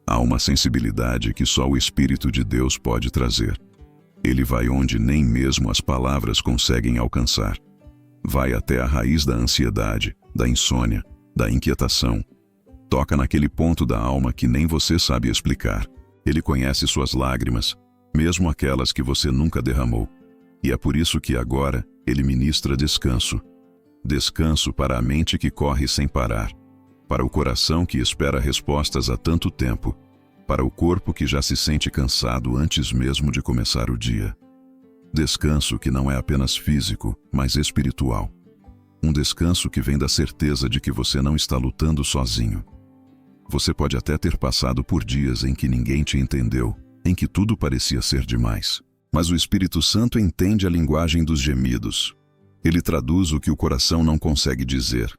[SPEAKER 1] Há uma sensibilidade que só o Espírito de Deus pode trazer. Ele vai onde nem mesmo as palavras conseguem alcançar. Vai até a raiz da ansiedade, da insônia, da inquietação. Toca naquele ponto da alma que nem você sabe explicar. Ele conhece suas lágrimas, mesmo aquelas que você nunca derramou. E é por isso que agora ele ministra descanso. Descanso para a mente que corre sem parar, para o coração que espera respostas há tanto tempo, para o corpo que já se sente cansado antes mesmo de começar o dia. Descanso que não é apenas físico, mas espiritual. Um descanso que vem da certeza de que você não está lutando sozinho. Você pode até ter passado por dias em que ninguém te entendeu, em que tudo parecia ser demais. Mas o Espírito Santo entende a linguagem dos gemidos. Ele traduz o que o coração não consegue dizer.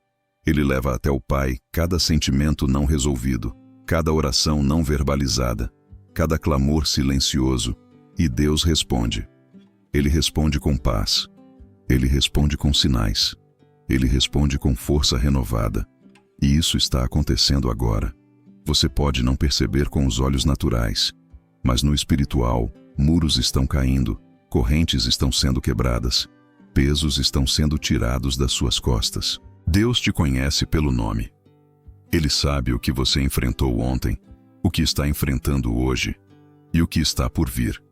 [SPEAKER 1] Ele leva até o Pai cada sentimento não resolvido, cada oração não verbalizada, cada clamor silencioso, e Deus responde. Ele responde com paz. Ele responde com sinais. Ele responde com força renovada. E isso está acontecendo agora. Você pode não perceber com os olhos naturais, mas no espiritual, muros estão caindo, correntes estão sendo quebradas, pesos estão sendo tirados das suas costas. Deus te conhece pelo nome. Ele sabe o que você enfrentou ontem, o que está enfrentando hoje e o que está por vir.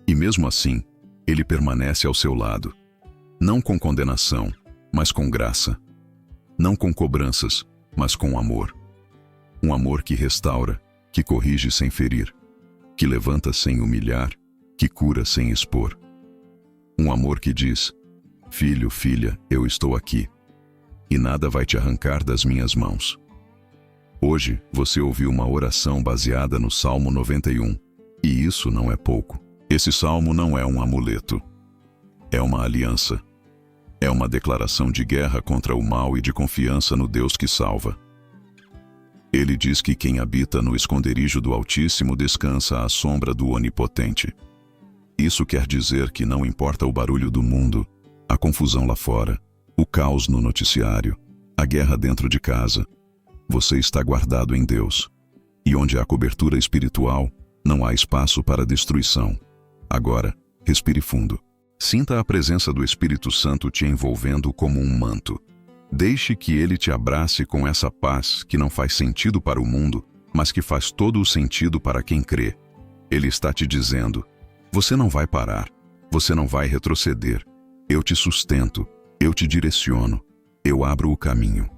[SPEAKER 1] E mesmo assim, Ele permanece ao seu lado, não com condenação, mas com graça. Não com cobranças, mas com amor. Um amor que restaura, que corrige sem ferir, que levanta sem humilhar, que cura sem expor. Um amor que diz: filho, filha, eu estou aqui, e nada vai te arrancar das minhas mãos. Hoje, você ouviu uma oração baseada no Salmo 91, e isso não é pouco. Esse salmo não é um amuleto. É uma aliança. É uma declaração de guerra contra o mal e de confiança no Deus que salva. Ele diz que quem habita no esconderijo do Altíssimo descansa à sombra do Onipotente. Isso quer dizer que não importa o barulho do mundo, a confusão lá fora, o caos no noticiário, a guerra dentro de casa, você está guardado em Deus. E onde há cobertura espiritual, não há espaço para destruição. Agora, respire fundo. Sinta a presença do Espírito Santo te envolvendo como um manto. Deixe que ele te abrace com essa paz que não faz sentido para o mundo, mas que faz todo o sentido para quem crê. Ele está te dizendo: você não vai parar, você não vai retroceder. Eu te sustento, eu te direciono, eu abro o caminho.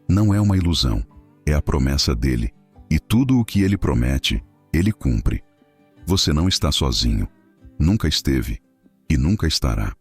[SPEAKER 1] Não é uma ilusão, é a promessa dele, e tudo o que ele promete, ele cumpre. Você não está sozinho, nunca esteve e nunca estará.